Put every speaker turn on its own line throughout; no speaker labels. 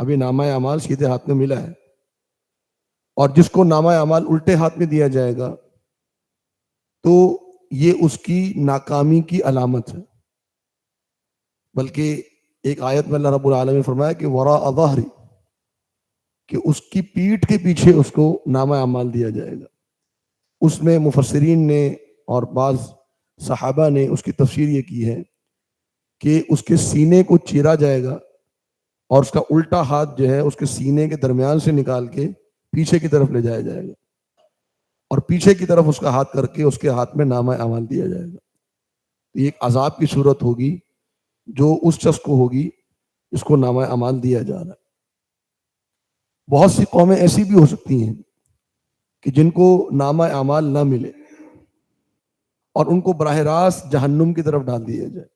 ابھی نامہ اعمال سیدھے ہاتھ میں ملا ہے، اور جس کو نامہ اعمال الٹے ہاتھ میں دیا جائے گا تو یہ اس کی ناکامی کی علامت ہے۔ بلکہ ایک آیت میں اللہ رب العالمین نے فرمایا کہ وراء ظہری، کہ اس کی پیٹھ کے پیچھے اس کو نامہ اعمال دیا جائے گا۔ اس میں مفسرین نے اور بعض صحابہ نے اس کی تفسیر یہ کی ہے کہ اس کے سینے کو چیرا جائے گا اور اس کا الٹا ہاتھ جو ہے اس کے سینے کے درمیان سے نکال کے پیچھے کی طرف لے جایا جائے گا، اور پیچھے کی طرف اس کا ہاتھ کر کے اس کے ہاتھ میں نامہ اعمال دیا جائے گا۔ یہ ایک عذاب کی صورت ہوگی جو اس شخص کو ہوگی جس کو نامہ اعمال دیا جا رہا ہے۔ بہت سی قومیں ایسی بھی ہو سکتی ہیں کہ جن کو نامہ اعمال نہ ملے اور ان کو براہ راست جہنم کی طرف ڈال دیا جائے۔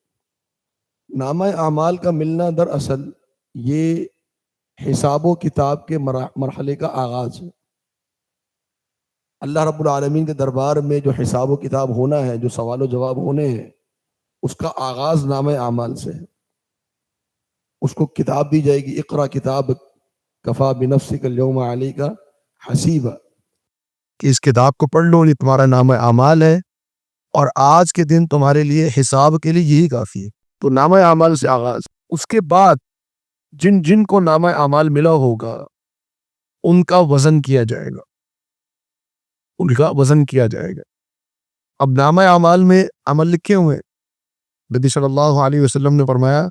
نامہ اعمال کا ملنا دراصل یہ حساب و کتاب کے مرحلے کا آغاز ہے۔ اللہ رب العالمین کے دربار میں جو حساب و کتاب ہونا ہے، جو سوال و جواب ہونے ہیں، اس کا آغاز نامہ اعمال سے ہے۔ اس کو کتاب دی جائے گی، اقرا کتاب کفا بنفسک اليوم علیک حسیبا،
کہ اس کتاب کو پڑھ لو، یہ تمہارا نامہ اعمال ہے اور آج کے دن تمہارے لیے حساب کے لیے یہی کافی ہے۔ تو نامہ اعمال سے آغاز، اس کے بعد جن جن کو نامہ اعمال ملا ہوگا ان کا وزن کیا جائے گا، ان کا وزن کیا جائے گا۔ اب نامہ اعمال میں عمل لکھے ہوئے، نبی صلی اللہ علیہ وسلم نے فرمایا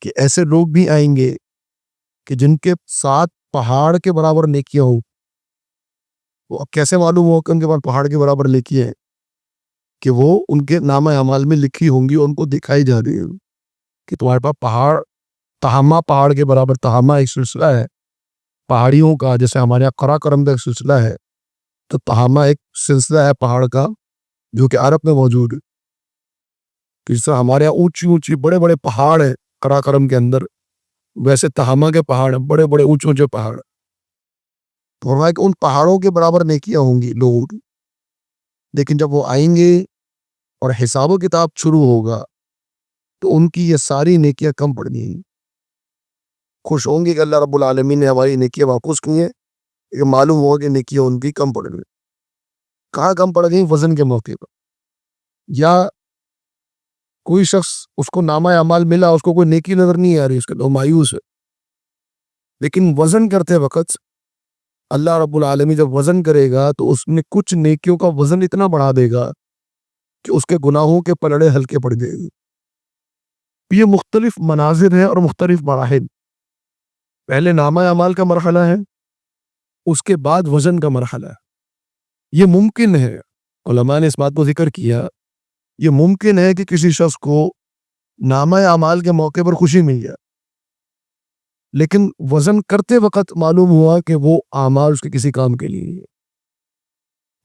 کہ ایسے لوگ بھی آئیں گے کہ جن کے ساتھ پہاڑ کے برابر نیکیاں ہوں۔ وہ اب کیسے معلوم ہو کہ ان کے پاس پہاڑ کے برابر نیکیاں ہیں؟ کہ وہ ان کے نامہ اعمال میں لکھی ہوں گی اور ان کو دکھائی جا رہی ہوں کہ تمہارے پاس پہاڑ، تہامہ پہاڑ کے برابر، تہامہ ایک سلسلہ ہے پہاڑیوں کا، جیسے ہمارے یہاں قرا کرم کا ایک سلسلہ ہے، تو تہامہ ایک سلسلہ ہے پہاڑ کا جو کہ عرب میں موجود ہے۔ جس طرح ہمارے یہاں اونچی اونچی بڑے بڑے پہاڑ ہیں قرا کرم کے اندر، ویسے تہامہ کے پہاڑ ہیں، بڑے بڑے اونچے اونچے پہاڑ۔ تو فرمایا کہ ان پہاڑوں کے برابر نیکیاں ہوں گی لوگوں کی، لیکن جب وہ آئیں گے اور حساب و کتاب شروع ہوگا تو ان کی یہ ساری نیکیاں کم پڑ گئی ہیں۔ خوش ہوں گے کہ اللہ رب العالمین نے ہماری نیکیاں واپس کی ہیں، لیکن معلوم ہوا کہ نیکیاں ان کی کم پڑ گئی۔ کہاں کم پڑ گئی؟ وزن کے موقع پر۔ یا کوئی شخص اس کو نامہ اعمال ملا، اس کو کوئی نیکی نظر نہیں آ رہی، اس کے تو مایوس ہے، لیکن وزن کرتے وقت اللہ رب العالمین جب وزن کرے گا تو اس میں کچھ نیکیوں کا وزن اتنا بڑھا دے گا کہ اس کے گناہوں کے پلڑے ہلکے پڑ جائیں گے۔ یہ مختلف مناظر ہیں اور مختلف مراحل۔ پہلے نامہ اعمال کا مرحلہ ہے، اس کے بعد وزن کا مرحلہ ہے۔ یہ ممکن ہے، علماء نے اس بات کو ذکر کیا، یہ ممکن ہے کہ کسی شخص کو نامہ اعمال کے موقع پر خوشی مل جائے، لیکن وزن کرتے وقت معلوم ہوا کہ وہ اعمال اس کے کسی کام کے لیے ہے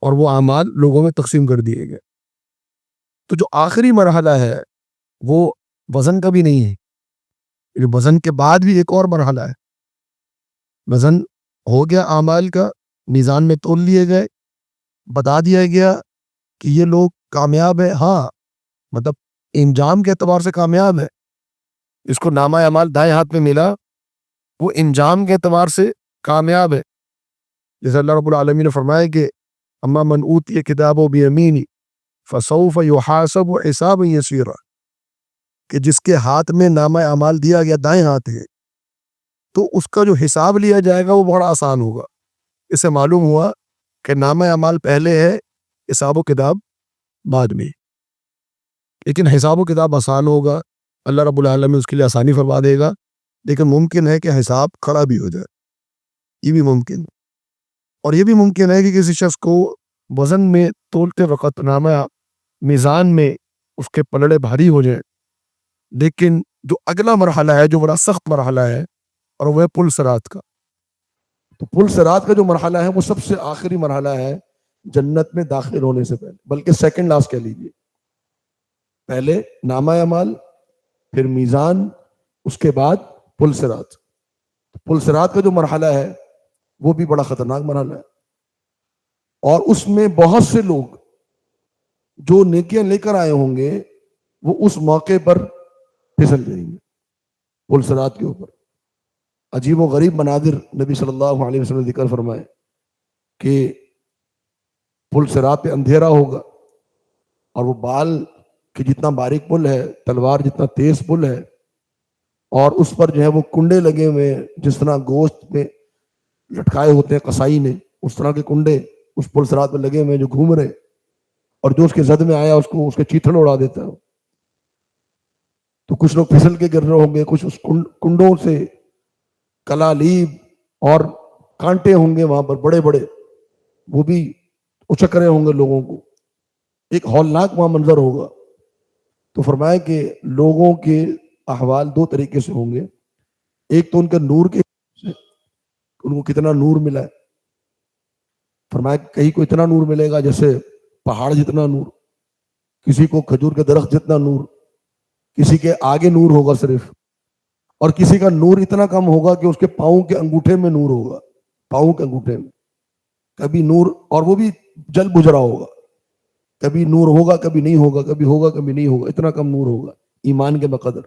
اور وہ اعمال لوگوں میں تقسیم کر دیے گئے۔ تو جو آخری مرحلہ ہے وہ وزن کا بھی نہیں ہے، وزن کے بعد بھی ایک اور مرحلہ ہے۔ وزن ہو گیا اعمال کا، میزان میں تول لیے گئے، بتا دیا گیا کہ یہ لوگ کامیاب ہے، ہاں مطلب انجام کے اعتبار سے کامیاب ہے۔ اس کو نامہ اعمال دائیں ہاتھ میں ملا، وہ انجام کے اعتبار سے کامیاب ہے۔ جیسے اللہ رب العالمین نے فرمایا کہ اما من اوتی کتابہ بیمینہ فسوف یحاسب حسابا یسیرا، کہ جس کے ہاتھ میں نامہ اعمال دیا گیا دائیں ہاتھ ہے تو اس کا جو حساب لیا جائے گا وہ بڑا آسان ہوگا۔ اس سے معلوم ہوا کہ نامہ اعمال پہلے ہے، حساب و کتاب بعد میں، لیکن حساب و کتاب آسان ہوگا، اللہ رب العالمین اس کے لیے آسانی فرما دے گا، لیکن ممکن ہے کہ حساب کھڑا بھی ہو جائے، یہ بھی ممکن ہے۔ اور یہ بھی ممکن ہے کہ کسی شخص کو وزن میں تولتے وقت نامہ میزان میں اس کے پلڑے بھاری ہو جائیں، لیکن جو اگلا مرحلہ ہے جو بڑا سخت مرحلہ ہے اور وہ ہے پل صراط کا۔
تو پل صراط کا جو مرحلہ ہے وہ سب سے آخری مرحلہ ہے جنت میں داخل ہونے سے پہلے، بلکہ سیکنڈ لاسٹ کہہ لیجیے۔ پہلے نامہ اعمال، پھر میزان، اس کے بعد پل صراط۔ پل صراط کا جو مرحلہ ہے وہ بھی بڑا خطرناک مرحلہ ہے، اور اس میں بہت سے لوگ جو نیکیاں لے کر آئے ہوں گے وہ اس موقع پر پھسل جائیں گے پل صراط کے اوپر۔ عجیب و غریب مناظر نبی صلی اللہ علیہ وسلم نے ذکر فرمائے کہ پل صراط پہ اندھیرا ہوگا اور وہ بال کہ جتنا باریک پل ہے، تلوار جتنا تیز پل ہے، اور اس پر جو ہے وہ کنڈے لگے ہوئے ہیں، جس طرح گوشت میں لٹکائے ہوتے ہیں قصائی نے، اس طرح کے کنڈے اس پل صراط پہ لگے ہوئے ہیں جو گھوم رہے، اور جو اس کے زد میں آیا اس کو اس کے چیتھڑ اڑا دیتا ہے۔ تو کچھ لوگ پھسل کے گر رہے ہوں گے، کچھ اس کنڈوں سے کلالیب اور کانٹے ہوں گے وہاں پر بڑے بڑے، وہ بھی اچک رہے ہوں گے لوگوں کو، ایک ہولناک وہاں منظر ہوگا۔ تو فرمایا کہ لوگوں کے احوال دو طریقے سے ہوں گے، ایک تو ان کے نور کے سے ان کو کتنا نور ملا ہے۔ فرمایا کہ کہیں کو اتنا نور ملے گا جیسے پہاڑ جتنا نور، کسی کو کھجور کے درخت جتنا نور، کسی کے آگے نور ہوگا صرف، اور کسی کا نور اتنا کم ہوگا کہ اس کے پاؤں کے انگوٹھے میں نور ہوگا، پاؤں کے انگوٹھے میں کبھی نور، اور وہ بھی جل بجھ رہا ہوگا، کبھی نور ہوگا کبھی نہیں ہوگا، کبھی ہوگا کبھی نہیں ہوگا، اتنا کم نور ہوگا ایمان کے بقدر۔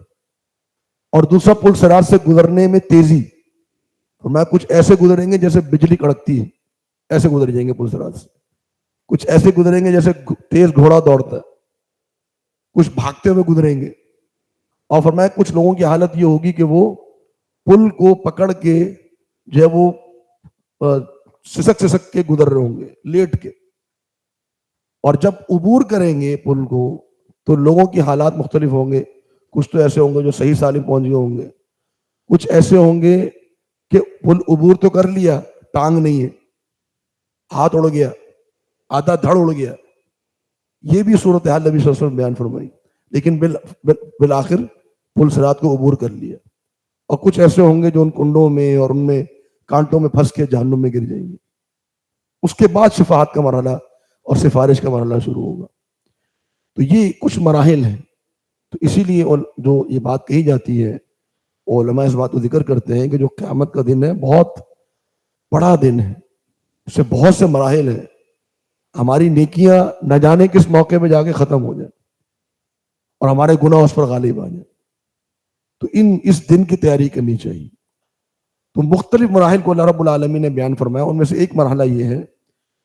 اور دوسرا پل صراط سے گزرنے میں تیزی، فرمایا کچھ ایسے گزریں گے جیسے بجلی کڑکتی ہے، ایسے گزر جائیں گے پل صراط سے، کچھ ایسے گزریں گے جیسے تیز گھوڑا دوڑتا ہے، کچھ بھاگتے ہوئے گزریں گے، اور فرمایا کچھ لوگوں کی حالت یہ ہوگی کہ وہ پل کو پکڑ کے جو ہے وہ سسک سسک کے گزر رہے ہوں گے لیٹ کے، اور جب عبور کریں گے پل کو تو لوگوں کی حالات مختلف ہوں گے، کچھ تو ایسے ہوں گے جو صحیح سالم پہنچ گئے ہوں گے، کچھ ایسے ہوں گے کہ پل عبور تو کر لیا، ٹانگ نہیں ہے، ہاتھ اڑ گیا، آدھا دھڑ اڑ گیا، یہ بھی صورتحال نبی صلی اللہ علیہ وسلم بیان فرمائی، لیکن بالآخر پل صراط کو عبور کر لیا۔ اور کچھ ایسے ہوں گے جو ان کنڈوں میں اور ان میں کانٹوں میں پھنس کے جہنم میں گر جائیں گے۔ اس کے بعد شفاعت کا مرحلہ اور سفارش کا مرحلہ شروع ہوگا۔ تو یہ کچھ مراحل ہیں، تو اسی لیے جو یہ بات کہی جاتی ہے، علماء اس بات کو ذکر کرتے ہیں کہ جو قیامت کا دن ہے بہت بڑا دن ہے، اس سے بہت سے مراحل ہیں، ہماری نیکیاں نہ جانے کس موقع پہ جا کے ختم ہو جائیں اور ہمارے گناہ اس پر غالب آ جائیں، تو اس دن کی تیاری کرنی چاہیے۔ تو مختلف مراحل کو اللہ رب العالمین نے بیان فرمایا، ان میں سے ایک مرحلہ یہ ہے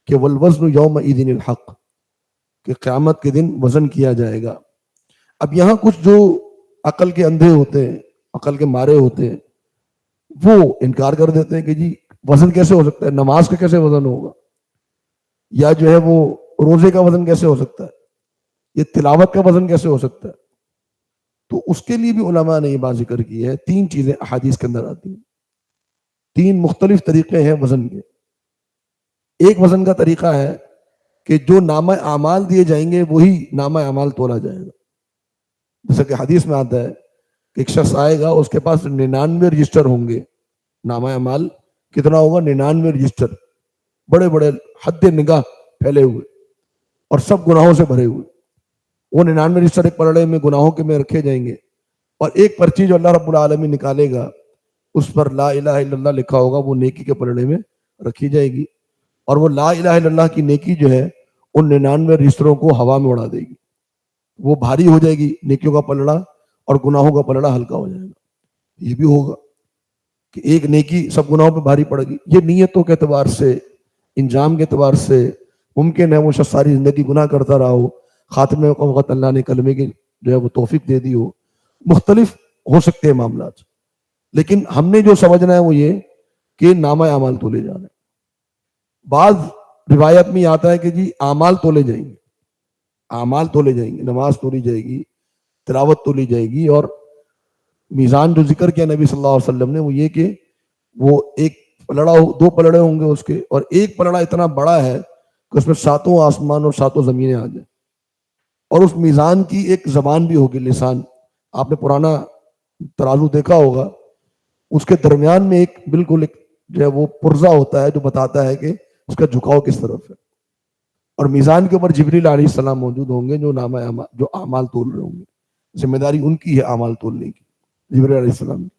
کہ والوزن یومئذ الحق، کہ قیامت کے دن وزن کیا جائے گا۔ اب یہاں کچھ جو عقل کے اندھے ہوتے ہیں، عقل کے مارے ہوتے ہیں، وہ انکار کر دیتے ہیں کہ جی وزن کیسے ہو سکتا ہے، نماز کا کیسے وزن ہوگا، یا جو ہے وہ روزے کا وزن کیسے ہو سکتا ہے، یہ تلاوت کا وزن کیسے ہو سکتا ہے۔ تو اس کے لیے بھی علماء نے یہ بات ذکر کی ہے، تین چیزیں احادیث کے اندر آتی ہیں، تین مختلف طریقے ہیں وزن کے۔ ایک وزن کا طریقہ ہے کہ جو نامہ اعمال دیے جائیں گے وہی نامہ اعمال تولا جائے گا، جیسا کہ حدیث میں آتا ہے کہ ایک شخص آئے گا، اس کے پاس 99 رجسٹر ہوں گے، نامہ اعمال کتنا ہوگا، 99 رجسٹر، بڑے بڑے حد نگاہ پھیلے ہوئے اور سب گناہوں سے بھرے ہوئے۔ وہ 99 رجسٹر ایک پلڑے میں گناہوں کے میں رکھے جائیں گے، اور ایک پرچی جو اللہ رب العالمین نکالے گا اس پر لا الہ الا اللہ لکھا ہوگا، وہ نیکی کے پلڑے میں رکھی جائے گی، اور وہ لا الہ الا اللہ کی نیکی جو ہے ان 99 رجسٹروں کو ہوا میں اڑا دے گی، وہ بھاری ہو جائے گی نیکیوں کا پلڑا، اور گناہوں کا پلڑا ہلکا ہو جائے گا۔ یہ بھی ہوگا کہ ایک نیکی سب گناہوں پہ بھاری پڑے گی۔ یہ نیتوں کے اعتبار سے، انجام کے اعتبار سے ممکن ہے وہ شخص ساری زندگی گناہ کرتا رہا ہو، خاتمے کا وقت اللہ نے کلمے کی جو ہے وہ توفیق دے دی ہو، مختلف ہو سکتے ہیں معاملات، لیکن ہم نے جو سمجھنا ہے وہ یہ کہ نامہ اعمال تولے جا رہے ہیں۔ بعض روایت میں یہ آتا ہے کہ جی اعمال تولے جائیں گے، اعمال تولے جائیں گے، نماز تولی جائے گی، تلاوت تولی جائے گی، اور میزان جو ذکر کیا نبی صلی اللہ علیہ وسلم نے وہ یہ کہ وہ ایک پلڑا دو پلڑے ہوں گے اس کے، اور ایک پلڑا اتنا بڑا ہے کہ اس میں 7 آسمان اور 7 زمینیں آ جائیں، اور اس میزان کی ایک زبان بھی ہوگی، لسان۔ آپ نے پرانا ترازو دیکھا ہوگا، اس کے درمیان میں ایک بالکل ایک جو ہے وہ پرزہ ہوتا ہے جو بتاتا ہے کہ اس کا جھکاؤ کس طرف ہے، اور میزان کے اوپر جبریل علیہ السلام موجود ہوں گے جو نامہ جو اعمال تول رہے ہوں گے، ذمہ داری ان کی ہے اعمال تولنے کی، جبریل علیہ السلام کی۔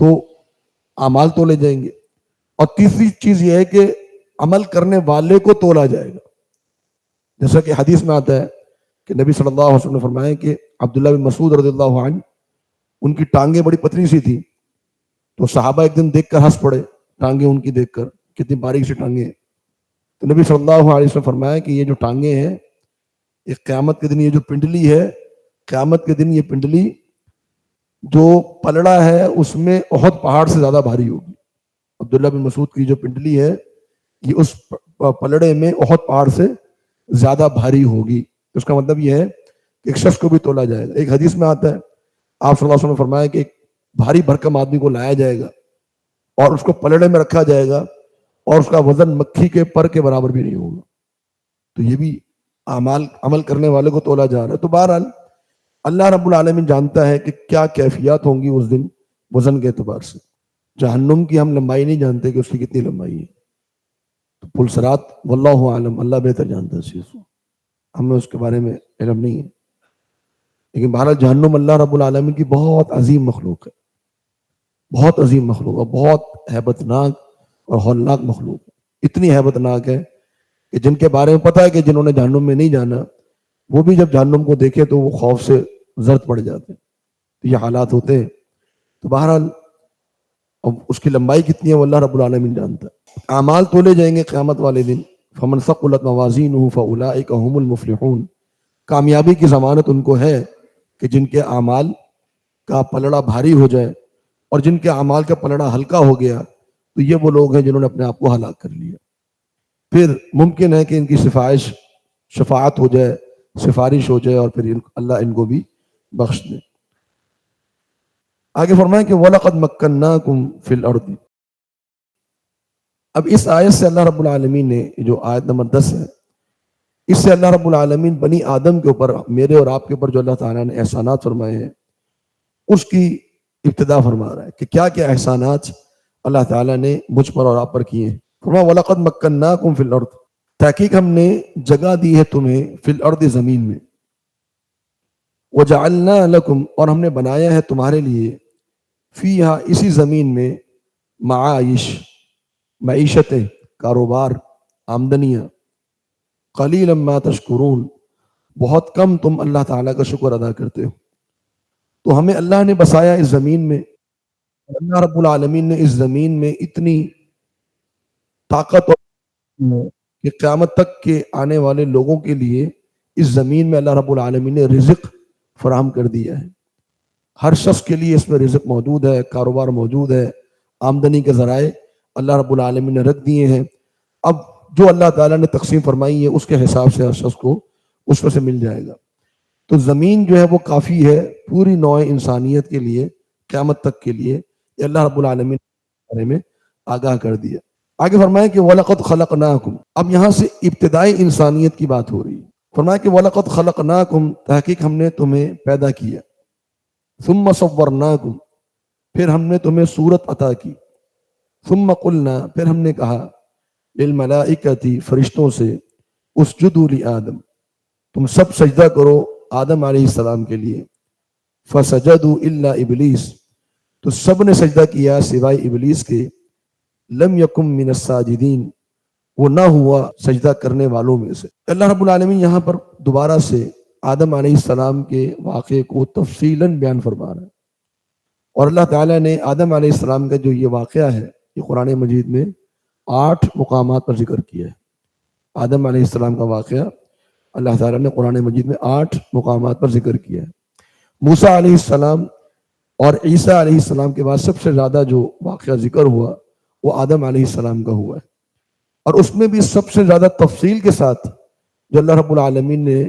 تو اعمال تولے جائیں گے، اور تیسری چیز یہ ہے کہ عمل کرنے والے کو تولا جائے گا، جیسا کہ حدیث میں آتا ہے کہ نبی صلی اللہ علیہ وسلم نے فرمایا کہ عبداللہ بن مسعود رضی اللہ عنہ، ان کی ٹانگیں بڑی پتلی سی تھی، تو صحابہ ایک دن دیکھ کر ہنس پڑے، ٹانگیں ان کی دیکھ کر، کتنی باریک سی ٹانگیں ہیں۔ تو نبی صلی اللہ علیہ وسلم فرمایا کہ یہ جو ٹانگیں ہیں، ایک قیامت کے دن یہ جو پنڈلی ہے، قیامت کے دن یہ پنڈلی جو پلڑا ہے اس میں احد پہاڑ سے زیادہ بھاری ہوگی۔ عبداللہ بن مسعود کی جو پنڈلی ہے یہ اس پلڑے میں احد پہاڑ سے زیادہ بھاری ہوگی۔ اس کا مطلب یہ ہے کہ ایک شخص کو بھی تولا جائے گا۔ ایک حدیث میں آتا ہے، آپ صلی اللہ علیہ وسلم نے فرمایا کہ ایک بھاری بھرکم آدمی کو لایا جائے گا اور اس کو پلڑے میں رکھا جائے گا اور اس کا وزن مکھی کے پر کے برابر بھی نہیں ہوگا۔ تو یہ بھی عمل کرنے والے کو تولا جا رہا ہے۔ تو بہرحال اللہ رب العالمین جانتا ہے کہ کیا کیفیات ہوں گی اس دن وزن کے اعتبار سے۔ جہنم کی ہم لمبائی نہیں جانتے کہ اس کی کتنی لمبائی ہے، تو پل صراط واللہ عالم، اللہ بہتر جانتا ہے اس چیز کو، ہمیں اس کے بارے میں علم نہیں ہے۔ لیکن بہرحال جہنم اللہ رب العالمین کی بہت عظیم مخلوق ہے، بہت عظیم مخلوق ہے، بہت ہیبت ناک اور ہولناک مخلوق ہے۔ اتنی ہیبت ناک ہے کہ جن کے بارے میں پتہ ہے کہ جنہوں نے جہنم میں نہیں جانا وہ بھی جب جہنم کو دیکھے تو وہ خوف سے زرد پڑ جاتے ہیں۔ تو یہ حالات ہوتے ہیں۔ تو بہرحال اب اس کی لمبائی کتنی ہے وہ اللہ رب العالمین جانتا ہے۔ اعمال تولے جائیں گے قیامت والے دن، فمن ثقلت موازینہ فاولئک هم المفلحون۔ کامیابی کی ضمانت ان کو ہے کہ جن کے اعمال کا پلڑا بھاری ہو جائے، اور جن کے اعمال کا پلڑا ہلکا ہو گیا تو یہ وہ لوگ ہیں جنہوں نے اپنے آپ کو ہلاک کر لیا۔ پھر ممکن ہے کہ ان کی شفاعت ہو جائے، سفارش ہو جائے، اور پھر اللہ ان کو بھی بخش دے۔ آگے فرمائیں کہ وَلَقَدْ مَكَّنَّاكُمْ فِي الْأَرْضِ۔ اب اس آیت سے اللہ رب العالمین نے، جو آیت نمبر 10 ہے، اس سے اللہ رب العالمین بنی آدم کے اوپر، میرے اور آپ کے اوپر جو اللہ تعالیٰ نے احسانات فرمائے ہیں اس کی ابتدا فرما رہا ہے کہ کیا کیا احسانات اللہ تعالیٰ نے مجھ پر اور آپ پر کیے ہیں۔ فرمایا وَلَقَدْ مَكَّنَّاكُمْ فِي الْأَرْضِ، تحقیق ہم نے جگہ دی ہے تمہیں، فی الارض زمین میں، وَجَعَلْنَا لَكُمْ، اور ہم نے بنایا ہے تمہارے لیے، فیہا اسی زمین میں، معائش، معیشتیں، کاروبار، آمدنیاں، قلیلا ما تشکرون، بہت کم تم اللہ تعالیٰ کا شکر ادا کرتے ہو۔ تو ہمیں اللہ نے بسایا اس زمین میں، اللہ رب العالمین نے اس زمین میں اتنی طاقت کہ قیامت تک کے آنے والے لوگوں کے لیے اس زمین میں اللہ رب العالمین نے رزق فراہم کر دیا ہے۔ ہر شخص کے لیے اس میں رزق موجود ہے، کاروبار موجود ہے، آمدنی کے ذرائع اللہ رب العالمین نے رکھ دیے ہیں۔ اب جو اللہ تعالیٰ نے تقسیم فرمائی ہے اس کے حساب سے ہر شخص کو اس میں سے مل جائے گا۔ تو زمین جو ہے وہ کافی ہے پوری نوع انسانیت کے لیے، قیامت تک کے لیے، یہ اللہ رب العالمین کے بارے میں آگاہ کر دیا۔ آگے فرمایا کہ وَلَقَدْ خَلَقْنَاكُمْ، اب یہاں سے ابتدائی انسانیت کی بات ہو رہی ہے۔ فرمایا کہ وَلَقَدْ خَلَقْنَاكُمْ، تحقیق ہم نے تمہیں پیدا کیا، ثُمَّ صَوَّرْنَاكُمْ، پھر ہم نے تمہیں صورت عطا کی، ثُمَّ قُلْنَا، پھر ہم نے کہا، لِلْمَلَائِكَةِ، فرشتوں سے، اسجدوا لِآدم، تم سب سجدہ کرو آدم علیہ السلام کے لیے، فسجدوا الا ابلیس، تو سب نے سجدہ کیا سوائے ابلیس کے، لم یکن من الساجدین، وہ نہ ہوا سجدہ کرنے والوں میں سے۔ اللہ رب العالمین یہاں پر دوبارہ سے آدم علیہ السلام کے واقعے کو تفصیلاً بیان فرما رہا ہے، اور اللہ تعالیٰ نے آدم علیہ السلام کا جو یہ واقعہ ہے یہ قرآن مجید میں 8 مقامات پر ذکر کیا ہے۔ آدم علیہ السلام کا واقعہ اللہ تعالیٰ نے قرآن مجید میں 8 مقامات پر ذکر کیا ہے۔ موسیٰ علیہ السلام اور عیسیٰ علیہ السلام کے بعد سب سے زیادہ جو واقعہ ذکر ہوا وہ آدم علیہ السلام کا ہوا ہے، اور اس میں بھی سب سے زیادہ تفصیل کے ساتھ جو اللہ رب العالمین نے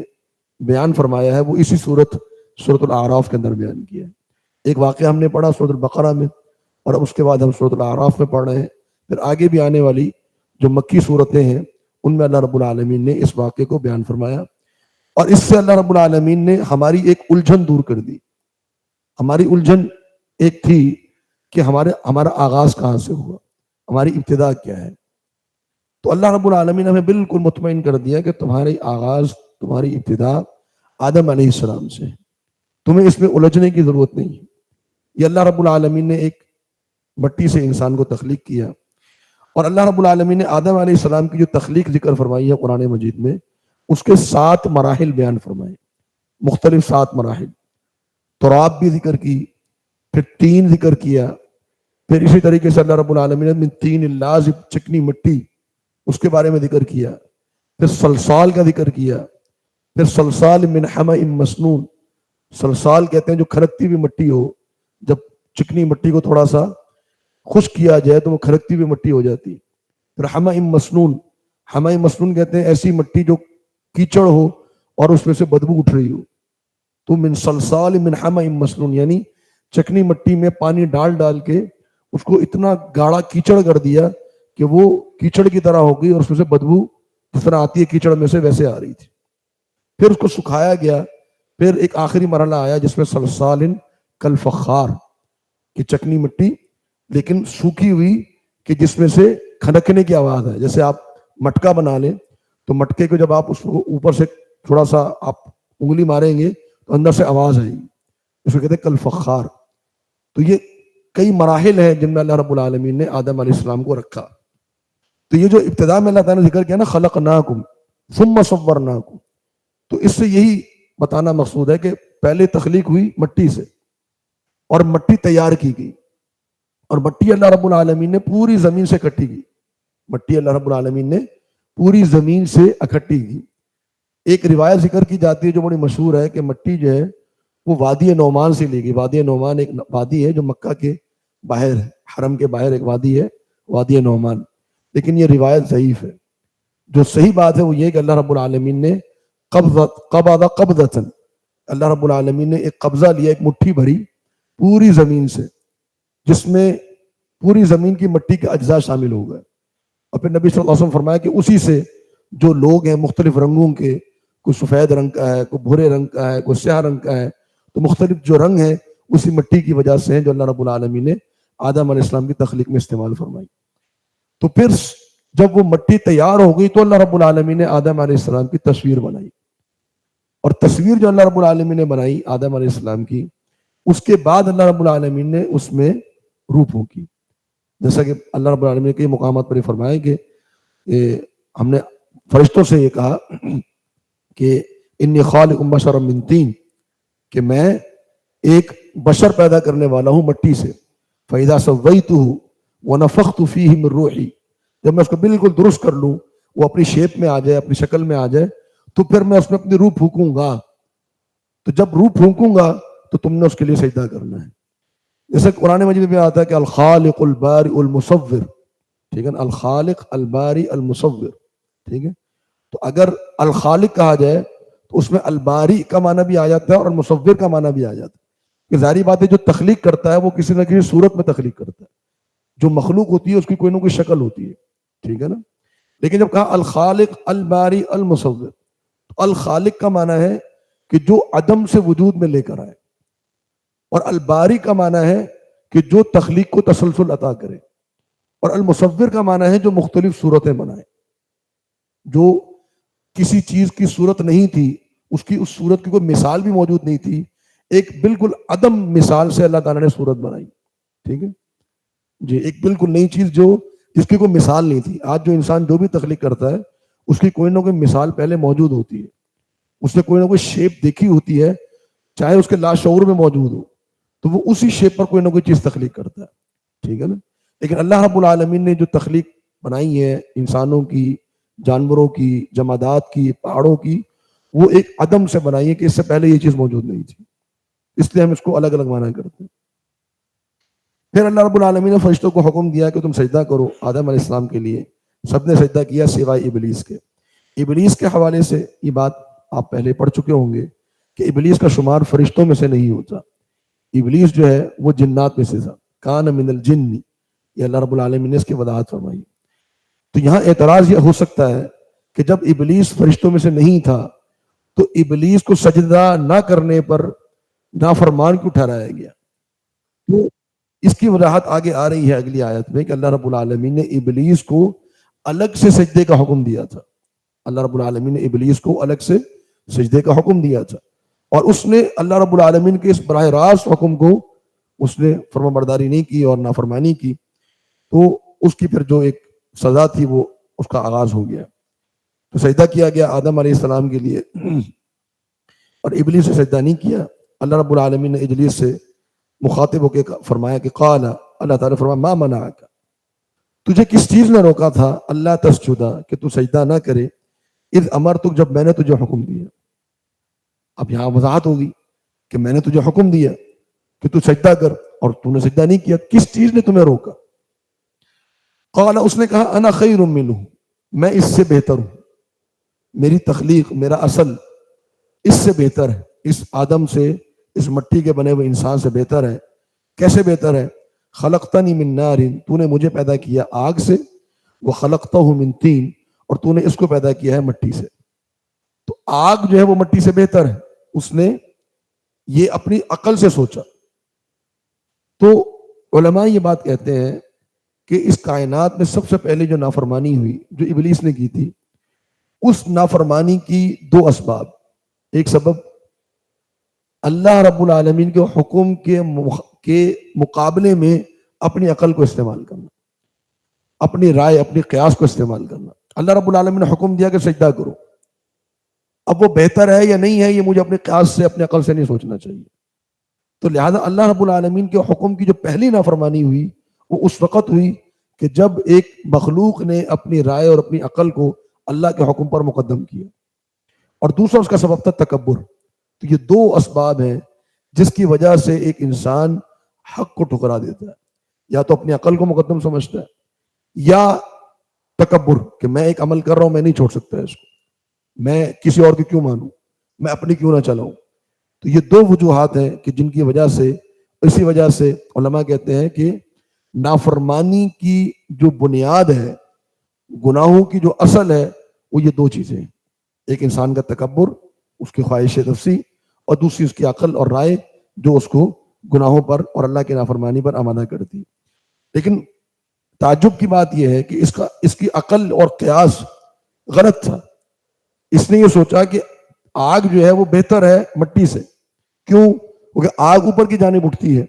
بیان فرمایا ہے وہ اسی سورۃ الاعراف کے اندر بیان کیا ہے۔ ایک واقعہ ہم نے پڑھا سورۃ البقرہ میں، اور اب اس کے بعد ہم سورۃ الاعراف میں پڑھ رہے ہیں، پھر آگے بھی آنے والی جو مکی صورتیں ہیں ان میں اللہ رب العالمین نے اس واقعے کو بیان فرمایا، اور اس سے اللہ رب العالمین نے ہماری ایک الجھن دور کر دی۔ ہماری الجھن ایک تھی کہ ہمارا آغاز کہاں سے ہوا، ہماری ابتدا کیا ہے۔ تو اللہ رب العالمین نے ہمیں بالکل مطمئن کر دیا کہ تمہاری آغاز، تمہاری ابتدا آدم علیہ السلام سے ہے، تمہیں اس میں الجھنے کی ضرورت نہیں ہے۔ یہ اللہ رب العالمین نے ایک مٹی سے انسان کو تخلیق کیا، اور اللہ رب العالمین نے آدم علیہ السلام کی جو تخلیق ذکر فرمائی ہے قرآن مجید میں، اس کے 7 مراحل بیان فرمائے، مختلف 7 مراحل۔ تراب بھی ذکر کی، پھر طین ذکر کیا، پھر اسی طریقے سے اللہ رب العالمین نے من تین اللازب چکنی مٹی اس کے بارے میں ذکر کیا، پھر سلسال کا ذکر کیا، پھر سلسال من حمأ مسنون، سلسال کہتے ہیں جو کھرکتی ہوئی مٹی ہو، جب چکنی مٹی کو تھوڑا سا خشک کیا جائے تو وہ کھرکتی ہوئی مٹی ہو جاتی۔ پھر حمأ مسنون، حمأ مسنون کہتے ہیں ایسی مٹی جو کیچڑ ہو اور اس میں سے بدبو اٹھ رہی ہو، تو من سلسال من حمأ مسنون یعنی چکنی مٹی میں پانی ڈال ڈال کے اس کو اتنا گاڑا کیچڑ کر دیا کہ وہ کیچڑ کی طرح ہو گئی اور اس میں سے بدبو جس طرح آتی ہے کیچڑ میں سے ویسے آ رہی تھی۔ پھر اس کو سکھایا گیا، پھر ایک آخری مرحلہ آیا جس میں سلسال کالفخار کہ چکنی مٹی لیکن سوکھی ہوئی کہ جس میں سے کھنکنے کی آواز ہے، جیسے آپ مٹکا بنا لیں تو مٹکے کو جب آپ اس کو اوپر سے تھوڑا سا آپ انگلی ماریں گے تو اندر سے آواز آئے گی، اس کو کہتے ہیں کالفخار۔ تو یہ کئی مراحل ہیں جن میں اللہ رب العالمین نے آدم علیہ السلام کو رکھا۔ تو یہ جو ابتدا میں اللہ تعالیٰ نے ذکر کیا نا خلقناکم ثم صورناکم، تو اس سے یہی بتانا مقصود ہے کہ پہلے تخلیق ہوئی مٹی سے اور مٹی تیار کی گئی، اور مٹی اللہ رب العالمین نے پوری زمین سے اکٹھی کی، مٹی اللہ رب العالمین نے پوری زمین سے اکٹھی کی۔ ایک روایت ذکر کی جاتی ہے جو بڑی مشہور ہے کہ مٹی جو ہے وہ وادی نعمان سے لی گئی۔ وادی نعمان ایک وادی ہے جو مکہ کے باہر ہے، حرم کے باہر ایک وادی ہے وادی نعمان، لیکن یہ روایت ضعیف ہے۔ جو صحیح بات ہے وہ یہ کہ اللہ رب العالمین نے قبضۃ، اللہ رب العالمین نے ایک قبضہ لیا، ایک مٹھی بھری پوری زمین سے، جس میں پوری زمین کی مٹی کے اجزاء شامل ہو گئے، اور پھر نبی صلی اللہ علیہ وسلم فرمایا کہ اسی سے جو لوگ ہیں مختلف رنگوں کے، کوئی سفید رنگ کا ہے، کوئی بھورے رنگ کا ہے، کوئی سیاہ رنگ کا ہے، تو مختلف جو رنگ ہیں اسی مٹی کی وجہ سے ہیں جو اللہ رب العالمین نے آدم علیہ السلام کی تخلیق میں استعمال فرمائی۔ تو پھر جب وہ مٹی تیار ہو گئی تو اللہ رب العالمین نے آدم علیہ السلام کی تصویر بنائی، اور تصویر جو اللہ رب العالمین نے بنائی آدم علیہ السلام کی، اس کے بعد اللہ رب العالمین نے اس میں روح پھونکی، جیسا کہ اللہ رب العالمین نے کئی مقامات پر یہ فرمایا کہ ہم نے فرشتوں سے یہ کہا کہ انی خالق بشرا من طین، کہ میں ایک بشر پیدا کرنے والا ہوں مٹی سے، فاذا سویتہ ونفخت فیہ من روحی، جب میں اس کو بالکل درست کر لوں، وہ اپنی شیپ میں آ جائے، اپنی شکل میں آ جائے، تو پھر میں اس میں اپنی روح پھونکوں گا۔ تو جب روح پھونکوں گا تو تم نے اس کے لیے سجدہ کرنا ہے، جیسے قرآن مجید میں آتا ہے کہ الخالق البارئ المصور، ٹھیک ہے نا، الخالق البارئ المصور، ٹھیک ہے۔ تو اگر الخالق کہا جائے تو اس میں الباری کا معنی بھی آ جاتا ہے اور المصور کا معنی بھی آ جاتا ہے، کہ ظاہری بات ہے جو تخلیق کرتا ہے وہ کسی نہ کسی صورت میں تخلیق کرتا ہے، جو مخلوق ہوتی ہے اس کی کوئی نہ کوئی شکل ہوتی ہے، ٹھیک ہے نا۔ لیکن جب کہا الخالق الباری المصور، تو الخالق کا معنی ہے کہ جو عدم سے وجود میں لے کر آئے، اور الباری کا معنی ہے کہ جو تخلیق کو تسلسل عطا کرے، اور المصور کا معنی ہے جو مختلف صورتیں بنائے، جو کسی چیز کی صورت نہیں تھی، اس کی اس صورت کی کوئی مثال بھی موجود نہیں تھی، ایک بالکل عدم مثال سے اللہ تعالیٰ نے صورت بنائی، ٹھیک ہے جی، ایک بالکل نئی چیز جو جس کی کوئی مثال نہیں تھی۔ آج جو انسان جو بھی تخلیق کرتا ہے اس کی کوئی نہ کوئی مثال پہلے موجود ہوتی ہے، اس نے کوئی نہ کوئی شیپ دیکھی ہوتی ہے، چاہے اس کے لاشعور میں موجود ہو، تو وہ اسی شیپ پر کوئی نہ کوئی چیز تخلیق کرتا ہے، ٹھیک ہے نا۔ لیکن اللہ رب العالمین نے جو تخلیق بنائی ہے انسانوں کی، جانوروں کی، جمادات کی، پہاڑوں کی، وہ ایک عدم سے بنائی ہے کہ اس سے پہلے یہ چیز موجود نہیں تھی، اس لیے ہم اس کو الگ الگ معنی کرتے ہیں۔ پھر اللہ رب العالمین نے فرشتوں کو حکم دیا کہ تم سجدہ کرو آدم علیہ السلام کے لیے، سب نے سجدہ کیا سوائے ابلیس کے۔ ابلیس کے حوالے سے یہ بات آپ پہلے پڑھ چکے ہوں گے کہ ابلیس کا شمار فرشتوں میں سے نہیں ہوتا، ابلیس جو ہے وہ جنات میں سے تھا، کان من الجن، یہ اللہ رب العالمین نے اس کی وضاحت فرمائی۔ تو یہاں اعتراض یہ ہو سکتا ہے کہ جب ابلیس فرشتوں میں سے نہیں تھا تو ابلیس کو سجدہ نہ کرنے پر نافرمان کیوں ٹھہرایا گیا؟ تو اس کی وضاحت آگے آ رہی ہے اگلی آیت میں کہ اللہ رب العالمین نے ابلیس کو الگ سے سجدے کا حکم دیا تھا، اللہ رب العالمین نے ابلیس کو الگ سے سجدے کا حکم دیا تھا، اور اس نے اللہ رب العالمین کے اس براہ راست حکم کو اس نے فرما برداری نہیں کی اور نافرمانی کی، تو اس کی پھر جو ایک سزا تھی وہ اس کا آغاز ہو گیا۔ تو سجدہ کیا گیا آدم علیہ السلام کے لیے، اور ابلیس سے سجدہ نہیں کیا۔ اللہ رب العالمین نے ابلیس سے مخاطب ہو کے فرمایا کہ قال اللہ تعالیٰ نے فرمایا ما منعک، تجھے کس چیز نے روکا تھا اللہ تسجدا کہ تو سجدہ نہ کرے، اذ امرتک جب میں نے تجھے حکم دیا. اب یہاں وضاحت ہوگی کہ میں نے تجھے حکم دیا کہ تو سجدہ کر اور تو نے سجدہ نہیں کیا، کس چیز نے تمہیں روکا؟ قال، اس نے کہا انا خیر منہ، میں اس سے بہتر ہوں، میری تخلیق، میرا اصل اس سے بہتر ہے، اس آدم سے، اس مٹی کے بنے ہوئے انسان سے بہتر ہے. کیسے بہتر ہے؟ خلقتنی من نار، تو نے مجھے پیدا کیا آگ سے، وخلقتہ من طین، اور تو نے اس کو پیدا کیا ہے مٹی سے. تو آگ جو ہے وہ مٹی سے بہتر ہے، اس نے یہ اپنی عقل سے سوچا. تو علماء یہ بات کہتے ہیں کہ اس کائنات میں سب سے پہلے جو نافرمانی ہوئی، جو ابلیس نے کی تھی، اس نافرمانی کی دو اسباب. ایک سبب اللہ رب العالمین کے حکم کے مقابلے میں اپنی عقل کو استعمال کرنا، اپنی رائے، اپنی قیاس کو استعمال کرنا. اللہ رب العالمین نے حکم دیا کہ سجدہ کرو، اب وہ بہتر ہے یا نہیں ہے یہ مجھے اپنے قیاس سے، اپنے عقل سے نہیں سوچنا چاہیے. تو لہذا اللہ رب العالمین کے حکم کی جو پہلی نافرمانی ہوئی وہ اس وقت ہوئی کہ جب ایک مخلوق نے اپنی رائے اور اپنی عقل کو اللہ کے حکم پر مقدم کیا. اور دوسرا اس کا سبب تھا تکبر. تو یہ دو اسباب ہیں جس کی وجہ سے ایک انسان حق کو ٹھکرا دیتا ہے، یا تو اپنی عقل کو مقدم سمجھتا ہے، یا تکبر کہ میں ایک عمل کر رہا ہوں، میں نہیں چھوڑ سکتا اس کو، میں کسی اور کی کیوں مانوں، میں اپنی کیوں نہ چلاؤں. تو یہ دو وجوہات ہیں کہ جن کی وجہ سے، اسی وجہ سے علماء کہتے ہیں کہ نافرمانی کی جو بنیاد ہے، گناہوں کی جو اصل ہے، وہ یہ دو چیزیں ہیں. ایک انسان کا تکبر، اس کی خواہش نفسی، اور دوسری اس کی عقل اور رائے جو اس کو گناہوں پر اور اللہ کی نافرمانی پر آمادہ کرتی. لیکن تعجب کی بات یہ ہے کہ اس کی عقل اور قیاس غلط تھا. اس نے یہ سوچا کہ آگ جو ہے وہ بہتر ہے مٹی سے. کیوں؟ کیونکہ آگ اوپر کی جانب اٹھتی ہے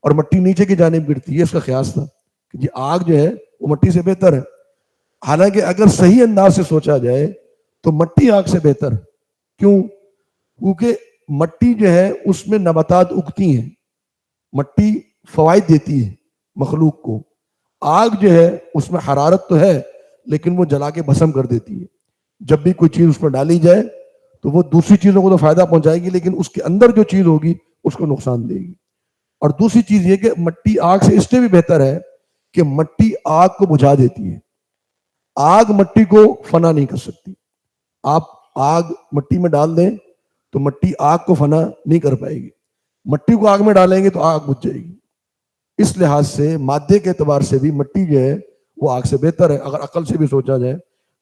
اور مٹی نیچے کی جانب گرتی ہے. اس کا قیاس تھا کہ یہ آگ جو ہے وہ مٹی سے بہتر ہے. حالانکہ اگر صحیح انداز سے سوچا جائے تو مٹی آگ سے بہتر ہے. کیوں؟ کیونکہ مٹی جو ہے اس میں نباتات اگتی ہیں، مٹی فوائد دیتی ہے مخلوق کو. آگ جو ہے اس میں حرارت تو ہے لیکن وہ جلا کے بھسم کر دیتی ہے. جب بھی کوئی چیز اس میں ڈالی جائے تو وہ دوسری چیزوں کو تو فائدہ پہنچائے گی لیکن اس کے اندر جو چیز ہوگی اس کو نقصان دے گی. اور دوسری چیز یہ کہ مٹی آگ سے اس لیے بھی بہتر ہے کہ مٹی آگ کو بجھا دیتی ہے. آگ مٹی کو فنا نہیں کر سکتی. آپ آگ مٹی میں ڈال دیں تو مٹی آگ کو فنا نہیں کر پائے گی. مٹی کو آگ میں ڈالیں گے تو آگ بجھ جائے گی. اس لحاظ سے مادے کے اعتبار سے بھی مٹی جو ہے وہ آگ سے بہتر ہے اگر عقل سے بھی سوچا جائے.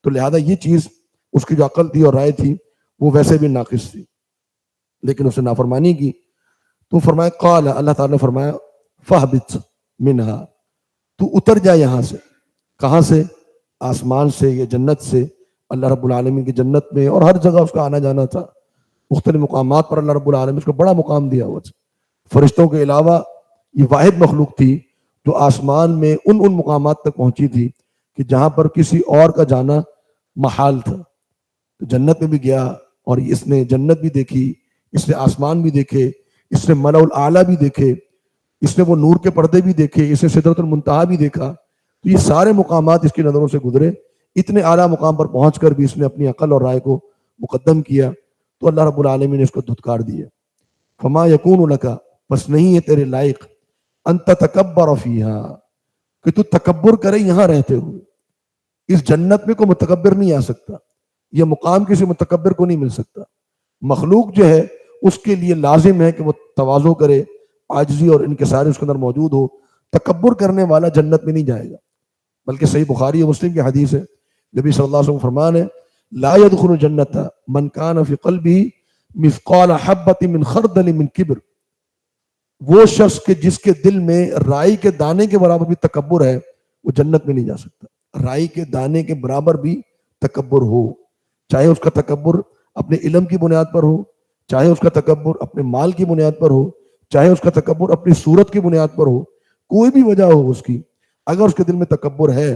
تو لہذا یہ چیز اس کی جو عقل تھی اور رائے تھی وہ ویسے بھی ناقص تھی، لیکن اس نے نافرمانی کی. تو فرمایا قال، اللہ تعالیٰ نے فرمایا فاہبط منہا، تو اتر جا یہاں سے. کہاں سے؟ آسمان سے یا جنت سے. اللہ رب العالمین کی جنت میں اور ہر جگہ اس کا آنا جانا تھا. مختلف مقامات پر اللہ رب العالمین اس کو بڑا مقام دیا ہوا تھا. فرشتوں کے علاوہ یہ واحد مخلوق تھی جو آسمان میں ان مقامات تک پہنچی تھی کہ جہاں پر کسی اور کا جانا محال تھا. تو جنت میں بھی گیا اور اس نے جنت بھی دیکھی، اس نے آسمان بھی دیکھے، اس نے ملأ الاعلیٰ بھی دیکھے، اس نے وہ نور کے پردے بھی دیکھے، اس نے سدرۃ المنتہا بھی دیکھا. تو یہ سارے مقامات اس کی نظروں سے گزرے. اتنے اعلیٰ مقام پر پہنچ کر بھی اس نے اپنی عقل اور رائے کو مقدم کیا تو اللہ رب العالمین نے اس کو دھتکار دیا. فما یکون لک، بس نہیں ہے تیرے لائق، ان تتکبر فیہا، کہ تو تکبر کرے یہاں رہتے ہوئے. اس جنت میں کوئی متکبر نہیں آ سکتا، یہ مقام کسی متکبر کو نہیں مل سکتا. مخلوق جو ہے اس کے لیے لازم ہے کہ وہ تواضع کرے، عاجزی اور انکسار اس کے اندر موجود ہو. تکبر کرنے والا جنت میں نہیں جائے گا. بلکہ صحیح بخاری اور مسلم کی حدیث ہے، نبی صلی اللہ علیہ وسلم فرمان ہے لا يدخل الجنت من كان في قلبه مثقال حبة من خردل من کبر. وہ شخص کے جس کے دل میں رائی کے دانے کے برابر بھی تکبر ہے وہ جنت میں نہیں جا سکتا. رائی کے دانے کے برابر بھی تکبر ہو، چاہے اس کا تکبر اپنے علم کی بنیاد پر ہو، چاہے اس کا تکبر اپنے مال کی بنیاد پر ہو، چاہے اس کا تکبر اپنی صورت کی بنیاد پر ہو، کوئی بھی وجہ ہو اس کی، اگر اس کے دل میں تکبر ہے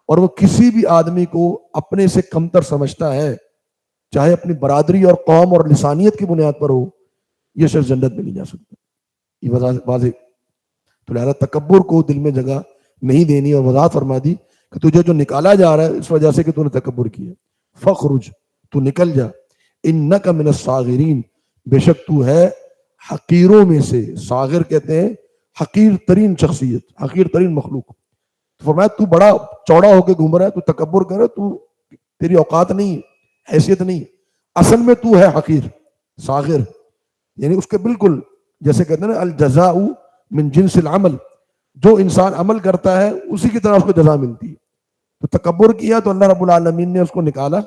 اور وہ کسی بھی آدمی کو اپنے سے کمتر سمجھتا ہے، چاہے اپنی برادری اور قوم اور لسانیت کی بنیاد پر ہو، یہ شخص جنت میں نہیں جا سکتا. یہ واضح تو لہذا تکبر کو دل میں جگہ نہیں دینی، اور وضاحت فرما دی کہ تجھے جو نکالا جا رہا ہے اس وجہ سے کہ تو نے تکبر کیا، فخرج، تو نکل جا، انک من الصاغرین، بے شک تو ہے حقیروں میں سے۔ صاغر کہتے ہیں حقیر ترین شخصیت، حقیر ترین مخلوق۔ تو فرمایا تو بڑا چوڑا ہو کے گھوم رہا ہے، تو تکبر کر رہا ہے، تو تیری اوقات نہیں، حیثیت نہیں، اصل میں تو ہے حقیر، صاغر، یعنی اس کے بالکل جیسے کہتے ہیں نا الجزاء من جنس العمل، جو انسان عمل کرتا ہے اسی کی طرح اس کو جزا ملتی ہے۔ تو تکبر کیا تو اللہ رب العالمین نے اس کو نکالا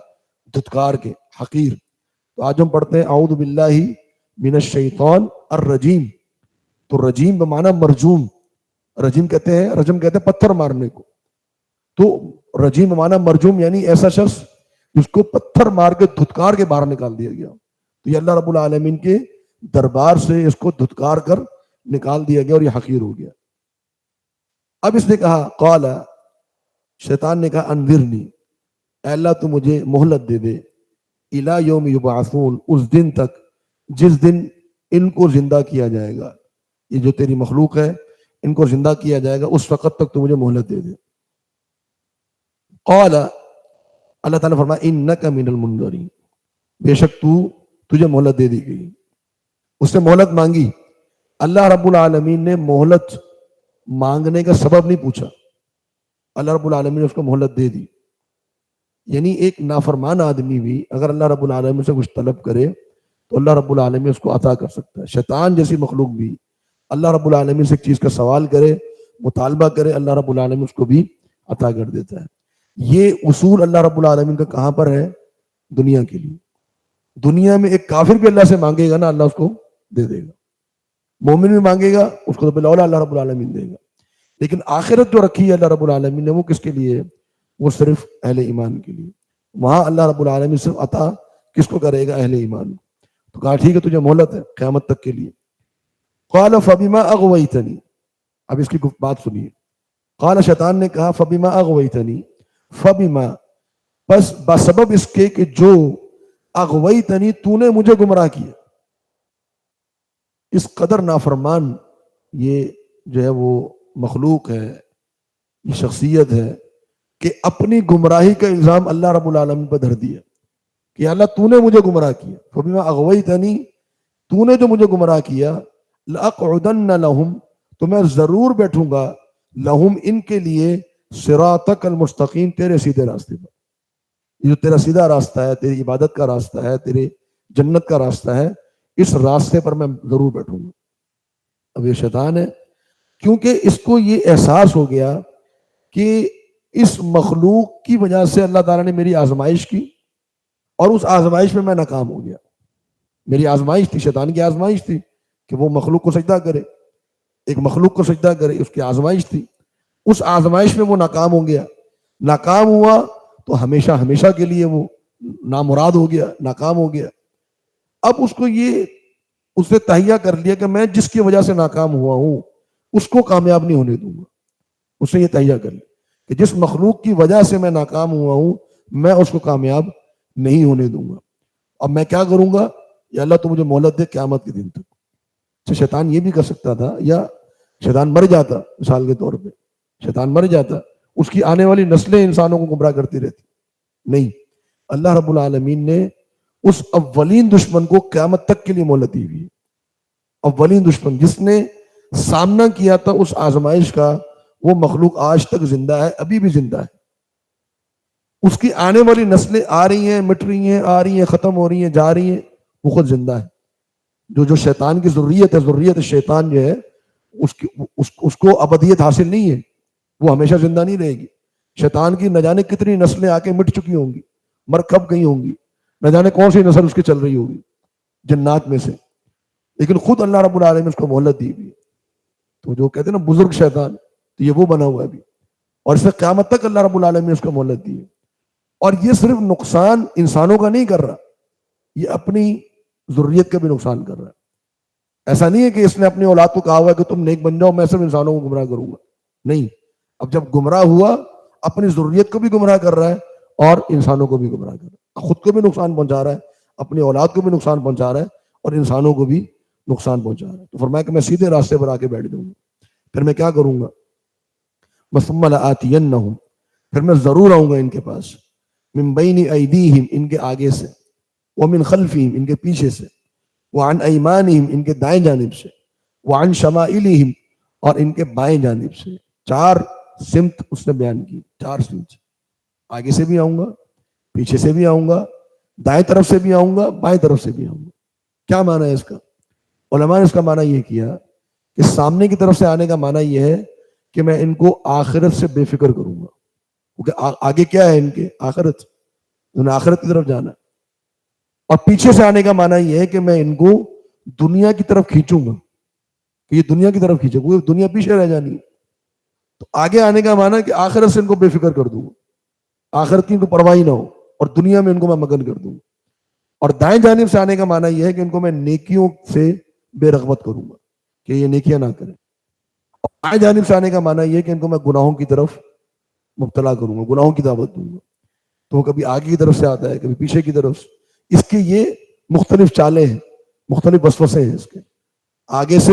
دھتکار کے، حقیر۔ تو آج ہم پڑھتے ہیں اعوذ باللہ من الشیطان الرجیم، تو رجیم بمعنی مرجوم، رجیم کہتے ہیں، رجم کہتے ہیں پتھر مارنے کو، تو رجیم بمعنی مرجوم یعنی ایسا شخص جس کو پتھر مار کے دھتکار کے باہر نکال دیا گیا۔ تو یہ اللہ رب العالمین کے دربار سے اس کو دھتکار کر نکال دیا گیا اور یہ حقیر ہو گیا۔ اب اس نے کہا قال، شیطان نے کہا انذرنی، اے اللہ تو مجھے مہلت دے دے، الی یوم یبعثون، اس دن تک جس دن ان کو زندہ کیا جائے گا، یہ جو تیری مخلوق ہے ان کو زندہ کیا جائے گا، اس وقت تک تو مجھے مہلت دے دے۔ قال، اللہ تعالیٰ نے فرمایا انک من المنظرین، بے شک تجھے مہلت دے دی گئی۔ اس نے مہلت مانگی، اللہ رب العالمین نے مہلت مانگنے کا سبب نہیں پوچھا، اللہ رب العالمین نے اس کو مہلت دے دی۔ یعنی ایک نافرمان آدمی بھی اگر اللہ رب العالمین سے کچھ طلب کرے تو اللہ رب العالمین اس کو عطا کر سکتا ہے۔ شیطان جیسی مخلوق بھی اللہ رب العالمین سے ایک چیز کا سوال کرے، مطالبہ کرے، اللہ رب العالمین اس کو بھی عطا کر دیتا ہے۔ یہ اصول اللہ رب العالمین کا کہاں پر ہے؟ دنیا کے لیے۔ دنیا میں ایک کافر بھی اللہ سے مانگے گا نا، اللہ اس کو دے دے گا، مومن بھی مانگے گا اس کو تو بلا اللہ رب العالمین دے گا۔ لیکن آخرت جو رکھی ہے اللہ رب العالمین نے وہ کس کے لیے ہے؟ وہ صرف اہل ایمان کے لیے۔ وہاں اللہ رب العالمین صرف عطا کس کو کرے گا؟ اہل ایمان۔ تو کہا ٹھیک ہے تجھے مہلت ہے قیامت تک کے لیے۔ قال فبما اغویتنی، اب اس کی بات سنیے۔ قال، شیطان نے کہا فبما اغویتنی، فبما، بس بسبب اس کے کہ جو اغویتنی، تو نے مجھے گمراہ کیا۔ اس قدر نافرمان یہ جو ہے وہ مخلوق ہے، یہ شخصیت ہے کہ اپنی گمراہی کا الزام اللہ رب العالمین پر دھر دیا کہ اللہ تو نے مجھے گمراہ کیا۔ فبما اغویتنی، تو نے جو مجھے گمراہ کیا، لأقعدن لہم، تو میں ضرور بیٹھوں گا، لہم، ان کے لیے، صراطک المستقیم، تیرے سیدھے راستے پر۔ یہ جو تیرا سیدھا راستہ ہے، تیری عبادت کا راستہ ہے، تیرے جنت کا راستہ ہے، اس راستے پر میں ضرور بیٹھوں گا۔ اب یہ شیطان ہے، کیونکہ اس کو یہ احساس ہو گیا کہ اس مخلوق کی وجہ سے اللہ تعالیٰ نے میری آزمائش کی اور اس آزمائش میں میں ناکام ہو گیا۔ میری آزمائش تھی، شیطان کی آزمائش تھی کہ وہ مخلوق کو سجدہ کرے، ایک مخلوق کو سجدہ کرے، اس کی آزمائش تھی۔ اس آزمائش میں وہ ناکام ہو گیا، ناکام ہوا تو ہمیشہ ہمیشہ کے لیے وہ نامراد ہو گیا، ناکام ہو گیا۔ اب اس کو یہ اس نے تہیہ کر لیا کہ میں جس کی وجہ سے ناکام ہوا ہوں اس کو کامیاب نہیں ہونے دوں گا۔ اس نے یہ تہیہ کر لیا کہ جس مخلوق کی وجہ سے میں ناکام ہوا ہوں میں اس کو کامیاب نہیں ہونے دوں گا۔ اب میں کیا کروں گا؟ یا اللہ تو مجھے مہلت دے قیامت کے دن تک۔ تو شیطان یہ بھی کر سکتا تھا، یا شیطان مر جاتا، مثال کے طور پہ شیطان مر جاتا، اس کی آنے والی نسلیں انسانوں کو گمراہ کرتی رہتی۔ نہیں، اللہ رب العالمین نے اس اولین دشمن کو قیامت تک کے لیے مہلت دی ہوئی ہے۔ اولین دشمن جس نے سامنا کیا تھا اس آزمائش کا، وہ مخلوق آج تک زندہ ہے، ابھی بھی زندہ ہے۔ اس کی آنے والی نسلیں آ رہی ہیں، مٹ رہی ہیں، آ رہی ہیں، ختم ہو رہی ہیں، جا رہی ہیں، وہ خود زندہ ہے۔ جو شیطان کی ذریت ہے، ذریت شیطان جو ہے اس کو ابدیت حاصل نہیں ہے، وہ ہمیشہ زندہ نہیں رہے گی۔ شیطان کی نہ جانے کتنی نسلیں آ کے مٹ چکی ہوں گی، مر کب گئی ہوں گی، نہ جانے کون سی نسل اس کی چل رہی ہوگی جنات میں سے، لیکن خود اللہ رب العالمین اس کو مہلت دی ہوئی ہے۔ تو جو کہتے ہیں نا بزرگ شیطان، تو یہ وہ بنا ہوا ہے ابھی، اور اس سے قیامت تک اللہ رب العالمین اس کو مہلت دی ہے۔ اور یہ صرف نقصان انسانوں کا نہیں کر رہا، یہ اپنی ذریت کا بھی نقصان کر رہا ہے۔ ایسا نہیں ہے کہ اس نے اپنی اولاد کو کہا ہوا ہے کہ تم نیک بن جاؤ، میں صرف انسانوں کو گمراہ کروں گا، نہیں، اب جب گمراہ ہوا اپنی ذریت کو بھی گمراہ کر رہا ہے اور انسانوں کو بھی گمراہ کر رہا ہے، خود کو بھی نقصان پہنچا رہا ہے، اپنی اولاد کو بھی نقصان پہنچا رہا ہے اور انسانوں کو بھی نقصان پہنچا رہا ہے۔ تو فرمایا کہ میں سیدھے راستے پر آ کے بیٹھ جاؤں گا۔ پھر میں کیا کروں گا؟ ثم لآتینہم، پھر میں ضرور آؤں گا ان کے پاس، من بین ایدیہم، ان کے آگے سے، ومن خلفہم، ان کے پیچھے سے، وعن ایمانہم، ان کے دائیں جانب سے، وعن شمائلہم، اور ان کے بائیں جانب سے۔ 4 سمت اس نے بیان کی، 4 سمت، آگے سے بھی آؤں گا، پیچھے سے بھی آؤں گا، دائیں طرف سے بھی آؤں گا، بائیں طرف سے بھی آؤں گا۔ کیا معنی ہے اس کا؟ علماء نے اس کا معنی یہ کیا کہ سامنے کی طرف سے آنے کا معنی یہ ہے کہ میں ان کو آخرت سے بے فکر کروں گا، کیونکہ آگے کیا ہے ان کے؟ آخرت، انہیں آخرت کی طرف جانا ہے۔ اور پیچھے سے آنے کا معنی یہ ہے کہ میں ان کو دنیا کی طرف کھینچوں گا، کہ یہ دنیا کی طرف کھینچے، کیونکہ دنیا پیچھے رہ جانی ہے۔ تو آگے آنے کا معنی کہ آخرت سے ان کو بے فکر کر دوں گا، آخرت کی ان کو پرواہ نہ ہو، اور دنیا میں ان کو میں مگن کر دوں گا۔ اور دائیں جانب سے آنے کا معنی یہ ہے کہ ان کو میں نیکیوں سے بے رغبت کروں گا کہ یہ نیکیاں نہ کریں۔ اور بائیں جانب سے آنے کا معنی یہ ہے کہ ان کو میں گناہوں کی طرف مبتلا کروں گا، گناہوں کی دعوت دوں گا۔ تو وہ کبھی آگے کی طرف سے آتا ہے، کبھی پیچھے کی طرف سے۔ اس کے یہ مختلف چالیں ہیں، مختلف وسوسے ہیں اس کے۔ آگے سے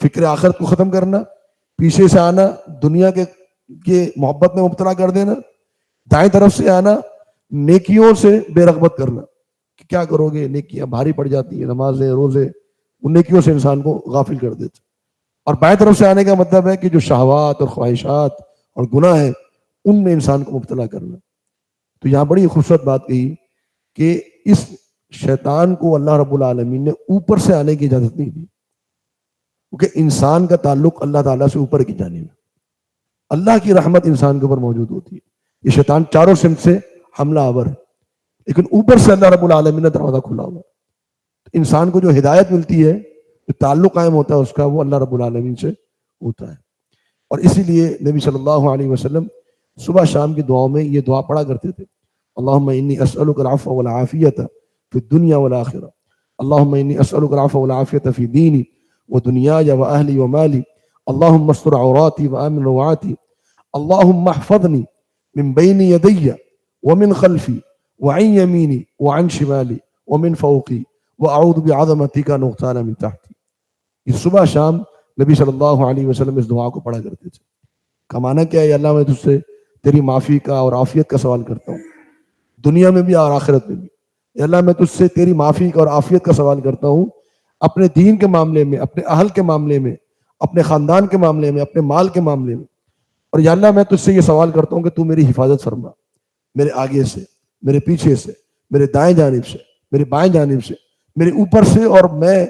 فکر آخرت کو ختم کرنا، پیچھے سے آنا دنیا کے محبت میں مبتلا کر دینا، دائیں طرف سے آنا نیکیوں سے بے رغبت کرنا کہ کیا کرو گے، نیکیاں بھاری پڑ جاتی ہیں، نمازیں، روزے، ان نیکیوں سے انسان کو غافل کر دیتے۔ اور بائیں طرف سے آنے کا مطلب ہے کہ جو شہوات اور خواہشات اور گناہ ہیں ان میں انسان کو مبتلا کرنا۔ تو یہاں بڑی خوبصورت بات کہی کہ اس شیطان کو اللہ رب العالمین نے اوپر سے آنے کی اجازت نہیں دی، کیونکہ انسان کا تعلق اللہ تعالیٰ سے اوپر کی جانب ہے، اللہ کی رحمت انسان کے اوپر موجود ہوتی ہے۔ یہ شیطان چاروں سمت سے حملہ آور ہے، لیکن اوپر سے اللہ رب العالمین نے دروازہ کھلا ہوا ہے۔ انسان کو جو ہدایت ملتی ہے، جو تعلق قائم ہوتا ہے اس کا، وہ اللہ رب العالمین سے ہوتا ہے۔ اور اسی لیے نبی صلی اللہ علیہ وسلم صبح شام کی دعاؤں میں یہ دعا پڑھا کرتے تھے، اللہم انی اسألک العفو والعافیۃ فی الدنیا والآخرہ، اللہم انی اسألک العفو والعافیۃ فی دینی ودنیای واہلی ومالی، اللہم استر عوراتی وآمن روعاتی، اللہم احفظنی من بین یدی ومن خلفی وعن یمینی وعن شمالی ومن فوقی واعوذ بعظمتک ان اغتال من تحتی۔ یہ صبح شام نبی صلی اللہ علیہ وسلم اس دعا کو پڑھا کرتے تھے۔ کا معنی کیا ہے؟ اللہ میں تجھ سے تیری معافی کا اور عافیت کا سوال کرتا ہوں، دنیا میں بھی اور آخرت میں بھی۔ اے اللہ میں تجھ سے تیری معافی کا اور عافیت کا سوال کرتا ہوں، اپنے دین کے معاملے میں، اپنے اہل کے معاملے میں، اپنے خاندان کے معاملے میں، اپنے مال کے معاملے میں۔ اور یا اللہ میں تجھ سے یہ سوال کرتا ہوں کہ تو میری حفاظت فرما، میرے آگے سے، میرے پیچھے سے، میرے دائیں جانب سے، میرے بائیں جانب سے، میرے اوپر سے، اور میں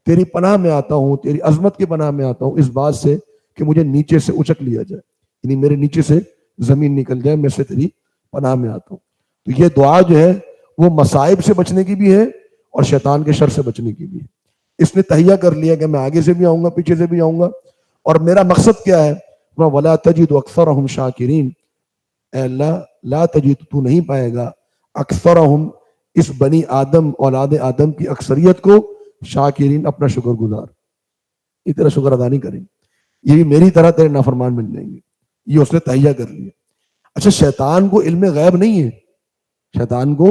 تیری پناہ میں آتا ہوں، تیری عظمت کی پناہ میں آتا ہوں اس بات سے کہ مجھے نیچے سے اچک لیا جائے، یعنی میرے نیچے سے زمین نکل جائے، میں سے تیری پناہ میں آتا ہوں۔ تو یہ دعا جو ہے وہ مصائب سے بچنے کی بھی ہے اور شیطان کے شر سے بچنے کی بھی ہے۔ اس نے تہیہ کر لیا کہ میں آگے سے بھی آؤں گا، پیچھے سے بھی آؤں گا، اور میرا مقصد کیا ہے؟ وَلَا تَجِدُ أَكْثَرَهُمْ شَاكِرِينَ، اے اللہ لا تجد، تو نہیں پائے گا، اکثرہم، اس بنی آدم، اولاد آدم کی اکثریت کو، شاکرین، اپنا شکر گزار، یہ تیرا شکر ادا نہیں کریں گے، یہ بھی میری طرح تیرے نافرمان بن جائیں گے۔ یہ اس نے تہیہ کر لیا۔ اچھا، شیطان کو علم غیب نہیں ہے، شیطان کو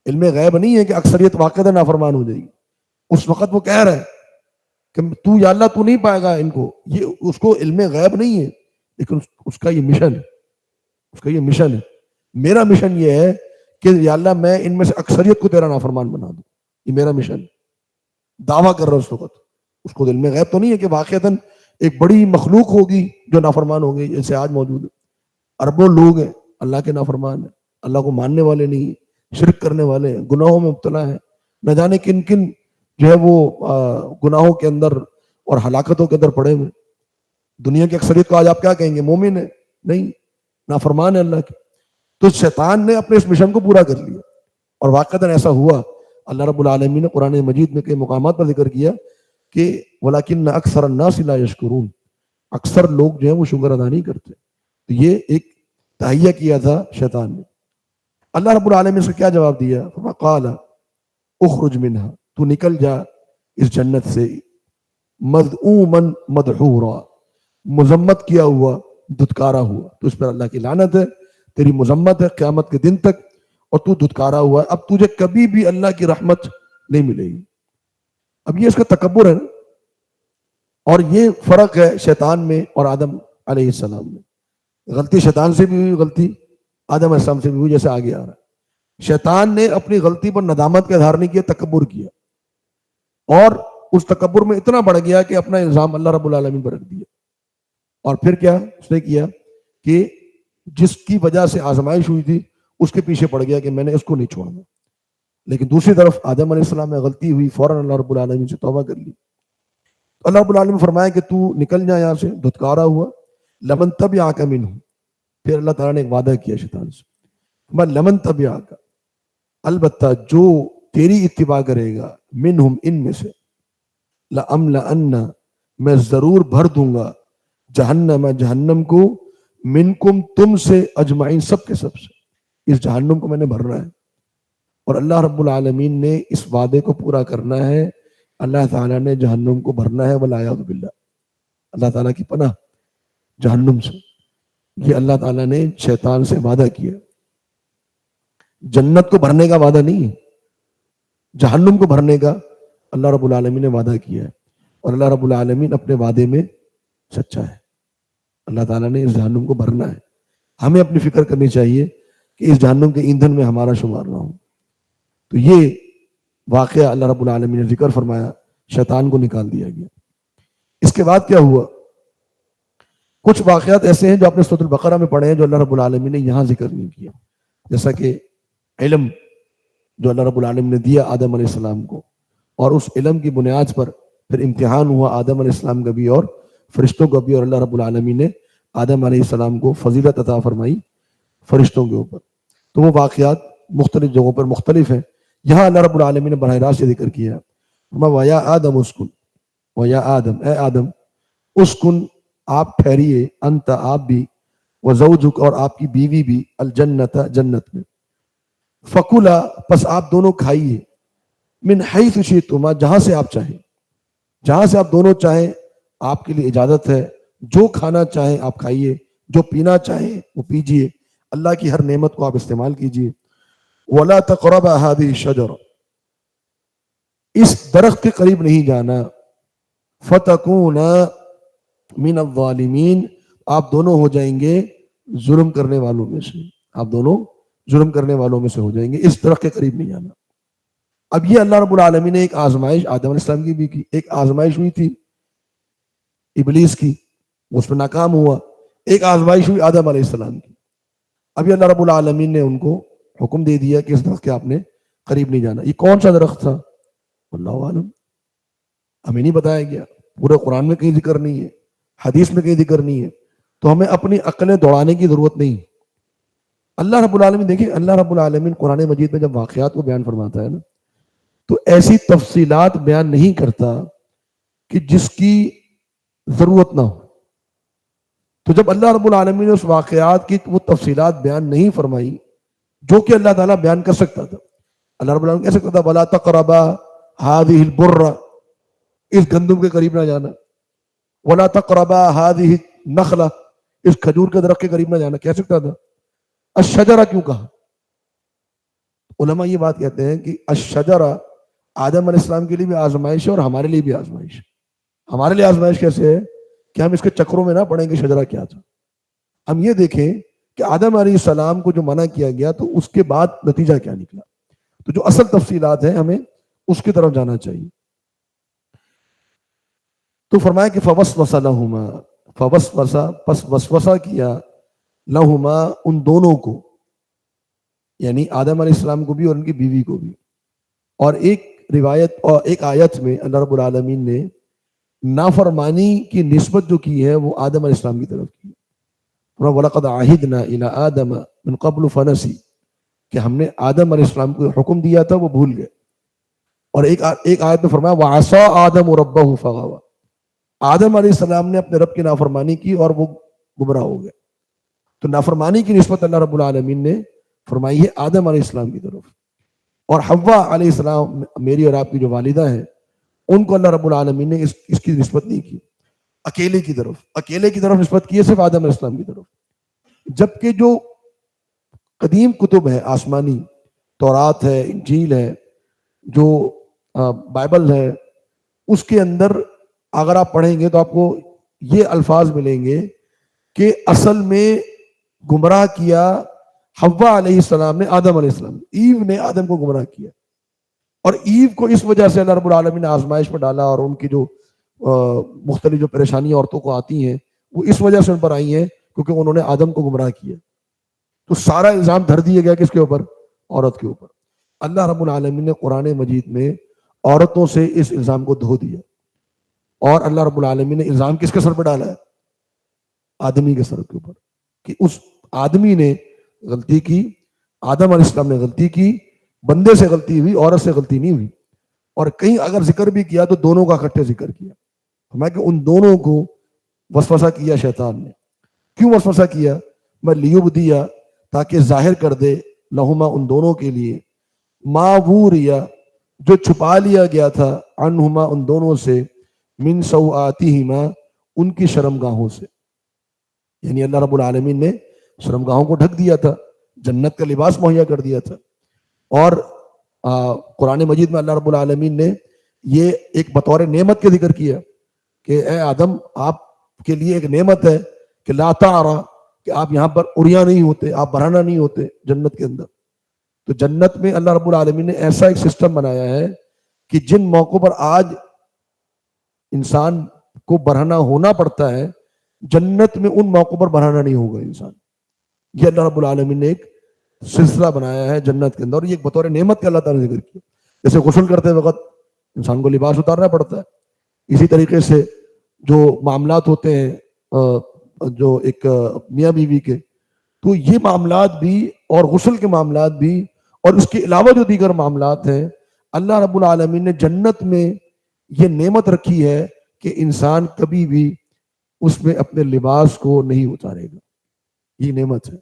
علم غیب نہیں ہے کہ اکثریت واقعہ نافرمان ہو جائے گی۔ اس وقت وہ کہہ رہا ہے کہ تو یا اللہ تو نہیں پائے گا ان کو، یہ اس کو علم غیب نہیں ہے، لیکن اس کا یہ مشن ہے، اس کا یہ مشن ہے۔ میرا مشن یہ ہے کہ یا اللہ میں ان میں سے اکثریت کو تیرا نافرمان بنا دوں، یہ میرا مشن ہے۔ دعویٰ کر رہا ہے اس وقت، اس کو علم غیب تو نہیں ہے کہ واقعتاً ایک بڑی مخلوق ہوگی جو نافرمان ہوگی، جیسے آج موجود ہے، اربوں لوگ ہیں اللہ کے نافرمان ہیں، اللہ کو ماننے والے نہیں، شرک کرنے والے ہیں، گناہوں میں مبتلا ہیں، نہ جانے کن کن جو ہے وہ گناہوں کے اندر اور ہلاکتوں کے اندر پڑے ہوئے۔ دنیا کی اکثریت کو آج آپ کیا کہیں گے؟ مومن ہے؟ نہیں، نافرمان ہے اللہ کے۔ تو شیطان نے اپنے اس مشن کو پورا کر لیا، اور واقعتاً ایسا ہوا۔ اللہ رب العالمین نے قرآن مجید میں کئی مقامات پر ذکر کیا کہ وَلَكِنَّ أَكْثَرَ النَّاسِ لَا يَشْكُرُونَ، اکثر لوگ جو ہیں وہ شکر ادا نہیں کرتے۔ تو یہ ایک تہیہ کیا تھا شیطان نے۔ اللہ رب العالمین سے کیا جواب دیا؟ فَقَالَ اخرج منها، تو نکل جا اس جنت سے، مذعوماً مدحورا، مذمت کیا ہوا، دھتکارا ہوا۔ تو اس پر اللہ کی لعنت ہے، تیری مذمت ہے قیامت کے دن تک، اور تو دھتکارا ہوا ہے، اب تجھے کبھی بھی اللہ کی رحمت نہیں ملے گی۔ اب یہ اس کا تکبر ہے نا، اور یہ فرق ہے شیطان میں اور آدم علیہ السلام میں. غلطی شیطان سے بھی ہوئی, غلطی آدم علیہ السلام سے بھی ہوئی, جیسے آگے آ رہا ہے. شیطان نے اپنی غلطی پر ندامت کا اظہار نہیں کیا, تکبر کیا, اور اس تکبر میں اتنا بڑھ گیا کہ اپنا الزام اللہ رب العالمین پر رکھ دیا. اور پھر کیا اس نے کیا کہ جس کی وجہ سے آزمائش ہوئی تھی اس کے پیچھے پڑ گیا کہ میں نے اس کو نہیں چھوڑنا. لیکن دوسری طرف آدم علیہ السلام میں غلطی ہوئی, فوراً اللہ رب العالمین سے توبہ کر لی. اللہ رب العالمین فرمایا کہ تو نکل جا یہاں سے, دھتکارا ہوا. لمن تبعک منہم, پھر اللہ تعالیٰ نے ایک وعدہ کیا شیطان سے, میں لمن تبعک, البتہ جو تیری اتباع کرے گا, منہم, ان میں سے, لأملأن, میں ضرور بھر دوں گا, جہنم, جہنم کو, منکم, تم سے, اجمعین, سب کے سب سے. اس جہنم کو میں نے بھرنا ہے, اور اللہ رب العالمین نے اس وعدے کو پورا کرنا ہے. اللہ تعالیٰ نے جہنم کو بھرنا ہے, والعیاذ باللہ, اللہ تعالیٰ کی پناہ جہنم سے. یہ اللہ تعالیٰ نے شیطان سے وعدہ کیا. جنت کو بھرنے کا وعدہ نہیں ہے, جہنم کو بھرنے کا اللہ رب العالمین نے وعدہ کیا ہے. اور اللہ رب العالمین اپنے وعدے میں سچا ہے. اللہ تعالیٰ نے اس جہنم کو بھرنا ہے. ہمیں اپنی فکر کرنی چاہیے کہ اس جہنم کے ایندھن میں ہمارا شمار نہ ہو. تو یہ واقعہ اللہ رب العالمین نے ذکر فرمایا, شیطان کو نکال دیا گیا. اس کے بعد کیا ہوا؟ کچھ واقعات ایسے ہیں جو آپ نے سورۃ البقرہ میں پڑھے ہیں, جو اللہ رب العالمین نے یہاں ذکر نہیں کیا. جیسا کہ علم جو اللہ رب العالمین نے دیا آدم علیہ السلام کو, اور اس علم کی بنیاد پر پھر امتحان ہوا آدم علیہ السلام کا بھی اور فرشتوں کا بھی, اور اللہ رب العالمین نے آدم علیہ السلام کو فضیلت عطا فرمائی فرشتوں کے اوپر. تو وہ واقعات مختلف جگہوں پر مختلف ہیں. یہاں اللہ رب العالمین نے براہ راست ذکر کیا, وَيَا آدَمُ اسْكُنْ, وَيَا آدم, اے آدم, اسکن, آپ ٹھہریے, انت, آپ بھی, وزوجک, اور آپ کی بیوی بھی, الجنت, جنت میں, فکلا, پس آپ دونوں کھائیے, من حیث شئتما, جہاں سے آپ چاہیں, جہاں سے آپ دونوں چاہیں آپ کے لیے اجازت ہے. جو کھانا چاہیں آپ کھائیے, جو پینا چاہیں وہ پیجیے, اللہ کی ہر نعمت کو آپ استعمال کیجیے. وَلَا تَقْرَبَا هَذِهِ الشَّجَرَةَ, اس درخت کے قریب نہیں جانا. فَتَكُونَ مِنَ الظَّالِمِينَ, آپ دونوں ہو جائیں گے ظلم کرنے والوں میں سے, آپ دونوں ظلم کرنے والوں میں سے ہو جائیں گے. اس درخت کے قریب نہیں جانا. اب یہ اللہ رب العالمین نے ایک آزمائش آدم علیہ السلام کی بھی کی. ایک آزمائش ہوئی تھی ابلیس کی, اس میں ناکام ہوا. ایک آزمائش ہوئی آدم علیہ السلام کی. ابھی اللہ رب العالمین نے ان کو حکم دے دیا کہ اس درخت کے آپ نے قریب نہیں جانا. یہ کون سا درخت تھا اللہ عالم, ہمیں نہیں بتایا گیا. پورے قرآن میں کہیں ذکر نہیں ہے, حدیث میں کہیں ذکر نہیں ہے. تو ہمیں اپنی عقلیں دوڑانے کی ضرورت نہیں. اللہ رب العالمین, دیکھیں اللہ رب العالمین قرآن مجید میں جب واقعات کو بیان فرماتا ہے نا, تو ایسی تفصیلات بیان نہیں کرتا کہ جس کی ضرورت نہ ہو. تو جب اللہ رب العالمین نے اس واقعات کی وہ تفصیلات بیان نہیں فرمائی جو کہ اللہ تعالیٰ بیان کر سکتا تھا, اللہ رب العالمین کہہ سکتا تھا وَلَا تَقْرَبَا هَذِهِ الْبُرَّ, اس گندم کے قریب نہ جانا. وَلَا تَقْرَبَا هَذِهِ النَّخْلَ, اس کھجور کے درخت کے قریب نہ جانا. کہہ سکتا تھا. الشجرہ کیوں کہا؟ علماء یہ بات کہتے ہیں کہ الشجرہ آدم علیہ السلام کے لیے بھی آزمائش ہے اور ہمارے لیے بھی آزمائش ہے. ہمارے لیے آزمائش کیسے ہے کہ ہم اس کے چکروں میں نہ پڑیں گے شجرہ کیا تھا. ہم یہ دیکھیں کہ آدم علیہ السلام کو جو منع کیا گیا تو اس کے بعد نتیجہ کیا نکلا. تو جو اصل تفصیلات ہیں ہمیں اس کی طرف جانا چاہیے. تو فرمایا کہ فوسوس لہما, فوسوس, پس وسوسہ کیا, لہما, ان دونوں کو, یعنی آدم علیہ السلام کو بھی اور ان کی بیوی کو بھی. اور ایک روایت اور ایک آیت میں اللہ رب العالمین نے نافرمانی کی نسبت جو کی ہے وہ آدم علیہ السلام کی طرف کی. وَلَقَدْ عَهِدْنَا إِلَىٰ آدَمَ مِنْ قَبْلُ فَنَسِي, کہ ہم نے آدم علیہ السلام کو حکم دیا تھا وہ بھول گئے. اور ایک آیت میں فرمایا وَعَصَىٰ آدَمُ رَبَّهُ فَغَوَىٰ, آدم علیہ السلام نے اپنے رب کی نافرمانی کی اور وہ گمراہ ہو گئے. تو نافرمانی کی نسبت اللہ رب العالمین نے فرمائی ہے آدم علیہ السلام کی طرف. اور حوا علیہ السلام, میری اور آپ کی جو والدہ ہیں, ان کو اللہ رب العالمین نے اس کی نسبت نہیں کی. اکیلے کی طرف نسبت کی ہے صرف آدم علیہ السلام کی طرف. جبکہ جو قدیم کتب ہے آسمانی, تورات ہے, انجیل ہے, جو بائبل ہے, اس کے اندر اگر آپ پڑھیں گے تو آپ کو یہ الفاظ ملیں گے کہ اصل میں گمراہ کیا حوا علیہ السلام نے آدم علیہ السلام، ایو نے آدم کو گمراہ کیا، اور ایو کو اس وجہ سے اللہ رب العالمین نے آزمائش پر ڈالا، اور ان کی جو مختلف جو پریشانیاں عورتوں کو آتی ہیں وہ اس وجہ سے ان پر آئی ہیں کیونکہ انہوں نے آدم کو گمراہ کیا. تو سارا الزام دھر دیا گیا کس کے اوپر؟ عورت کے اوپر. اللہ رب العالمین نے قرآن مجید میں عورتوں سے اس الزام کو دھو دیا، اور اللہ رب العالمین نے الزام کس کے سر پہ ڈالا ہے؟ آدمی کے سر کے اوپر، کہ اس آدمی نے غلطی کی، آدم علیہ السلام نے غلطی کی، بندے سے غلطی ہوئی، عورت سے غلطی نہیں ہوئی. اور کہیں اگر ذکر بھی کیا تو دونوں کا اکٹھے ذکر کیا. میں کہ ان دونوں کو وسوسہ کیا شیطان نے. کیوں وسوسہ کیا؟ میں لیبدیا، تاکہ ظاہر کر دے، لہما ان دونوں کے لیے، ما وریا جو چھپا لیا گیا تھا، عنہما ان دونوں سے، من سوآتہما ان کی شرمگاہوں سے. یعنی اللہ رب العالمین نے شرمگاہوں کو ڈھک دیا تھا، جنت کا لباس مہیا کر دیا تھا. اور قرآن مجید میں اللہ رب العالمین نے یہ ایک بطور نعمت کے ذکر کیا کہ اے آدم، آپ کے لیے ایک نعمت ہے کہ لا تعرا، کہ آپ یہاں پر عریاں نہیں ہوتے، آپ برہنہ نہیں ہوتے جنت کے اندر. تو جنت میں اللہ رب العالمین نے ایسا ایک سسٹم بنایا ہے کہ جن موقعوں پر آج انسان کو برہنہ ہونا پڑتا ہے، جنت میں ان موقعوں پر برہنہ نہیں ہوگا انسان. یہ اللہ رب العالمین نے ایک سلسلہ بنایا ہے جنت کے اندر، اور یہ ایک بطور نعمت کا اللہ تعالیٰ نے ذکر کیا. جیسے غسل کرتے وقت انسان کو لباس اتارنا پڑتا ہے، اسی طریقے سے جو معاملات ہوتے ہیں جو ایک میاں بیوی کے، تو یہ معاملات بھی، اور غسل کے معاملات بھی، اور اس کے علاوہ جو دیگر معاملات ہیں، اللہ رب العالمین نے جنت میں یہ نعمت رکھی ہے کہ انسان کبھی بھی اس میں اپنے لباس کو نہیں اتارے گا. یہ نعمت ہے.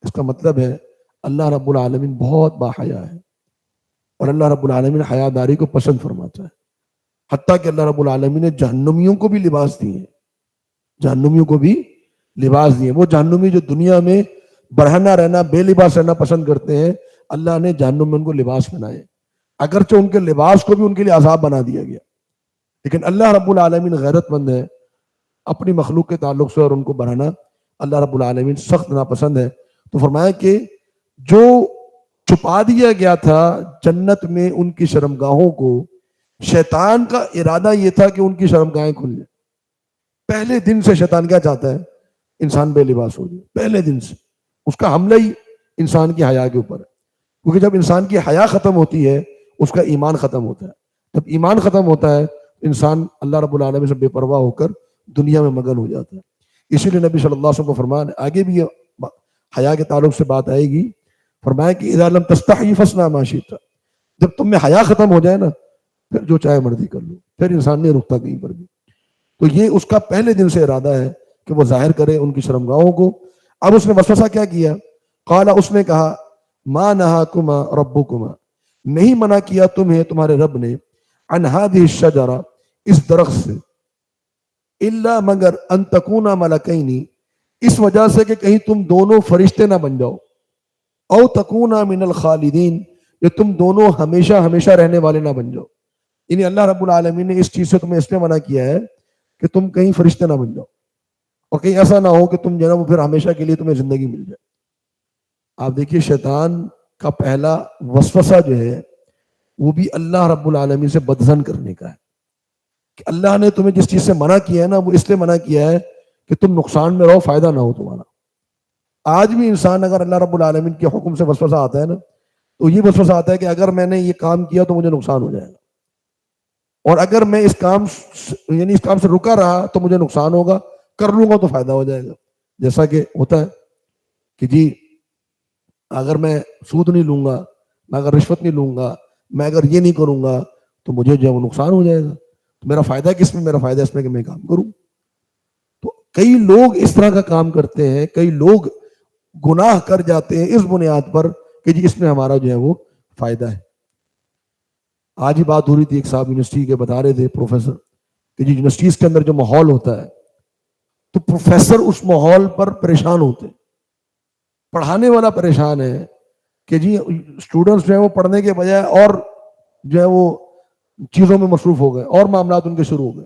اس کا مطلب ہے اللہ رب العالمین بہت باحیا ہے، اور اللہ رب العالمین حیا داری کو پسند فرماتا ہے. حتیٰ کہ اللہ رب العالمین نے جہنمیوں کو بھی لباس دیے ہیں، جہنمیوں کو بھی لباس دیے. وہ جہنمی جو دنیا میں برہنہ رہنا، بے لباس رہنا پسند کرتے ہیں، اللہ نے جہنم میں ان کو لباس بنائے، اگرچہ ان کے لباس کو بھی ان کے لیے عذاب بنا دیا گیا. لیکن اللہ رب العالمین غیرت مند ہے اپنی مخلوق کے تعلق سے، اور ان کو برہنہ اللہ رب العالمین سخت ناپسند ہے. تو فرمایا کہ جو چھپا دیا گیا تھا جنت میں ان کی شرمگاہوں کو، شیطان کا ارادہ یہ تھا کہ ان کی شرمگاہیں کھل جائیں. پہلے دن سے شیطان کیا چاہتا ہے؟ انسان بے لباس ہو جائے. پہلے دن سے اس کا حملہ ہی انسان کی حیا کے اوپر ہے، کیونکہ جب انسان کی حیا ختم ہوتی ہے اس کا ایمان ختم ہوتا ہے. جب ایمان ختم ہوتا ہے انسان اللہ رب العالمین سے بے پرواہ ہو کر دنیا میں مگن ہو جاتا ہے. اسی لیے نبی صلی اللہ علیہ وسلم کو فرمان، آگے بھی یہ حیا کے تعلق سے بات آئے گی، فرمایا کہ اذا لم تستحی فاصنع ما شئت، جب تم میں حیا ختم ہو جائے نا پھر جو چاہے مرضی کر لو، پھر انسان نہیں رکتا کہیں پر بھی. تو یہ اس کا پہلے دن سے ارادہ ہے کہ وہ ظاہر کرے ان کی شرمگاہوں کو. اب اس نے وسوسہ کیا کیا؟ قال، اس نے کہا، ما نہاکما ربکما، نہیں منع کیا تمہیں تمہارے رب نے، عن هذه الشجرہ، اس درخت سے، الا مگر ان تکونا ملکین، اس وجہ سے کہ کہیں تم دونوں فرشتے نہ بن جاؤ، او تکونا من الخالدین، یا تم دونوں ہمیشہ ہمیشہ رہنے والے نہ بن جاؤ. یعنی اللہ رب العالمین نے اس چیز سے تمہیں اس لیے منع کیا ہے کہ تم کہیں فرشتے نہ بن جاؤ، اور کہیں ایسا نہ ہو کہ تم جو ہے وہ پھر ہمیشہ کے لیے تمہیں زندگی مل جائے. آپ دیکھیے شیطان کا پہلا وسوسہ جو ہے وہ بھی اللہ رب العالمین سے بدظن کرنے کا ہے، کہ اللہ نے تمہیں جس چیز سے منع کیا ہے نا وہ اس لیے منع کیا ہے کہ تم نقصان میں رہو، فائدہ نہ ہو تمہارا. آج بھی انسان اگر اللہ رب العالمین کے حکم سے وسوسہ آتا ہے نا تو یہ وسوسہ آتا ہے کہ اگر میں نے یہ کام کیا تو مجھے نقصان ہو جائے گا، اور اگر میں اس کام سے رکا رہا تو مجھے نقصان ہوگا، کر لوں گا تو فائدہ ہو جائے گا. جیسا کہ ہوتا ہے کہ جی اگر میں سود نہیں لوں گا، میں اگر رشوت نہیں لوں گا، میں اگر یہ نہیں کروں گا تو مجھے جو ہے وہ نقصان ہو جائے گا. تو میرا فائدہ کس میں؟ میرا فائدہ اس میں کہ میں کام کروں. تو کئی لوگ اس طرح کا کام کرتے ہیں، کئی لوگ گناہ کر جاتے ہیں اس بنیاد پر کہ جی اس میں ہمارا جو ہے وہ فائدہ ہے. آج ہی بات ہو رہی تھی، ایک صاحب یونیورسٹی کے بتا رہے تھے پروفیسر کہ جی یونیورسٹیز کے اندر جو ماحول ہوتا ہے تو پروفیسر اس ماحول پر پریشان ہوتے، پڑھانے والا پریشان ہے کہ جی اسٹوڈنٹس جو ہیں وہ پڑھنے کے بجائے اور جو ہے وہ چیزوں میں مصروف ہو گئے اور معاملات ان کے شروع ہو گئے.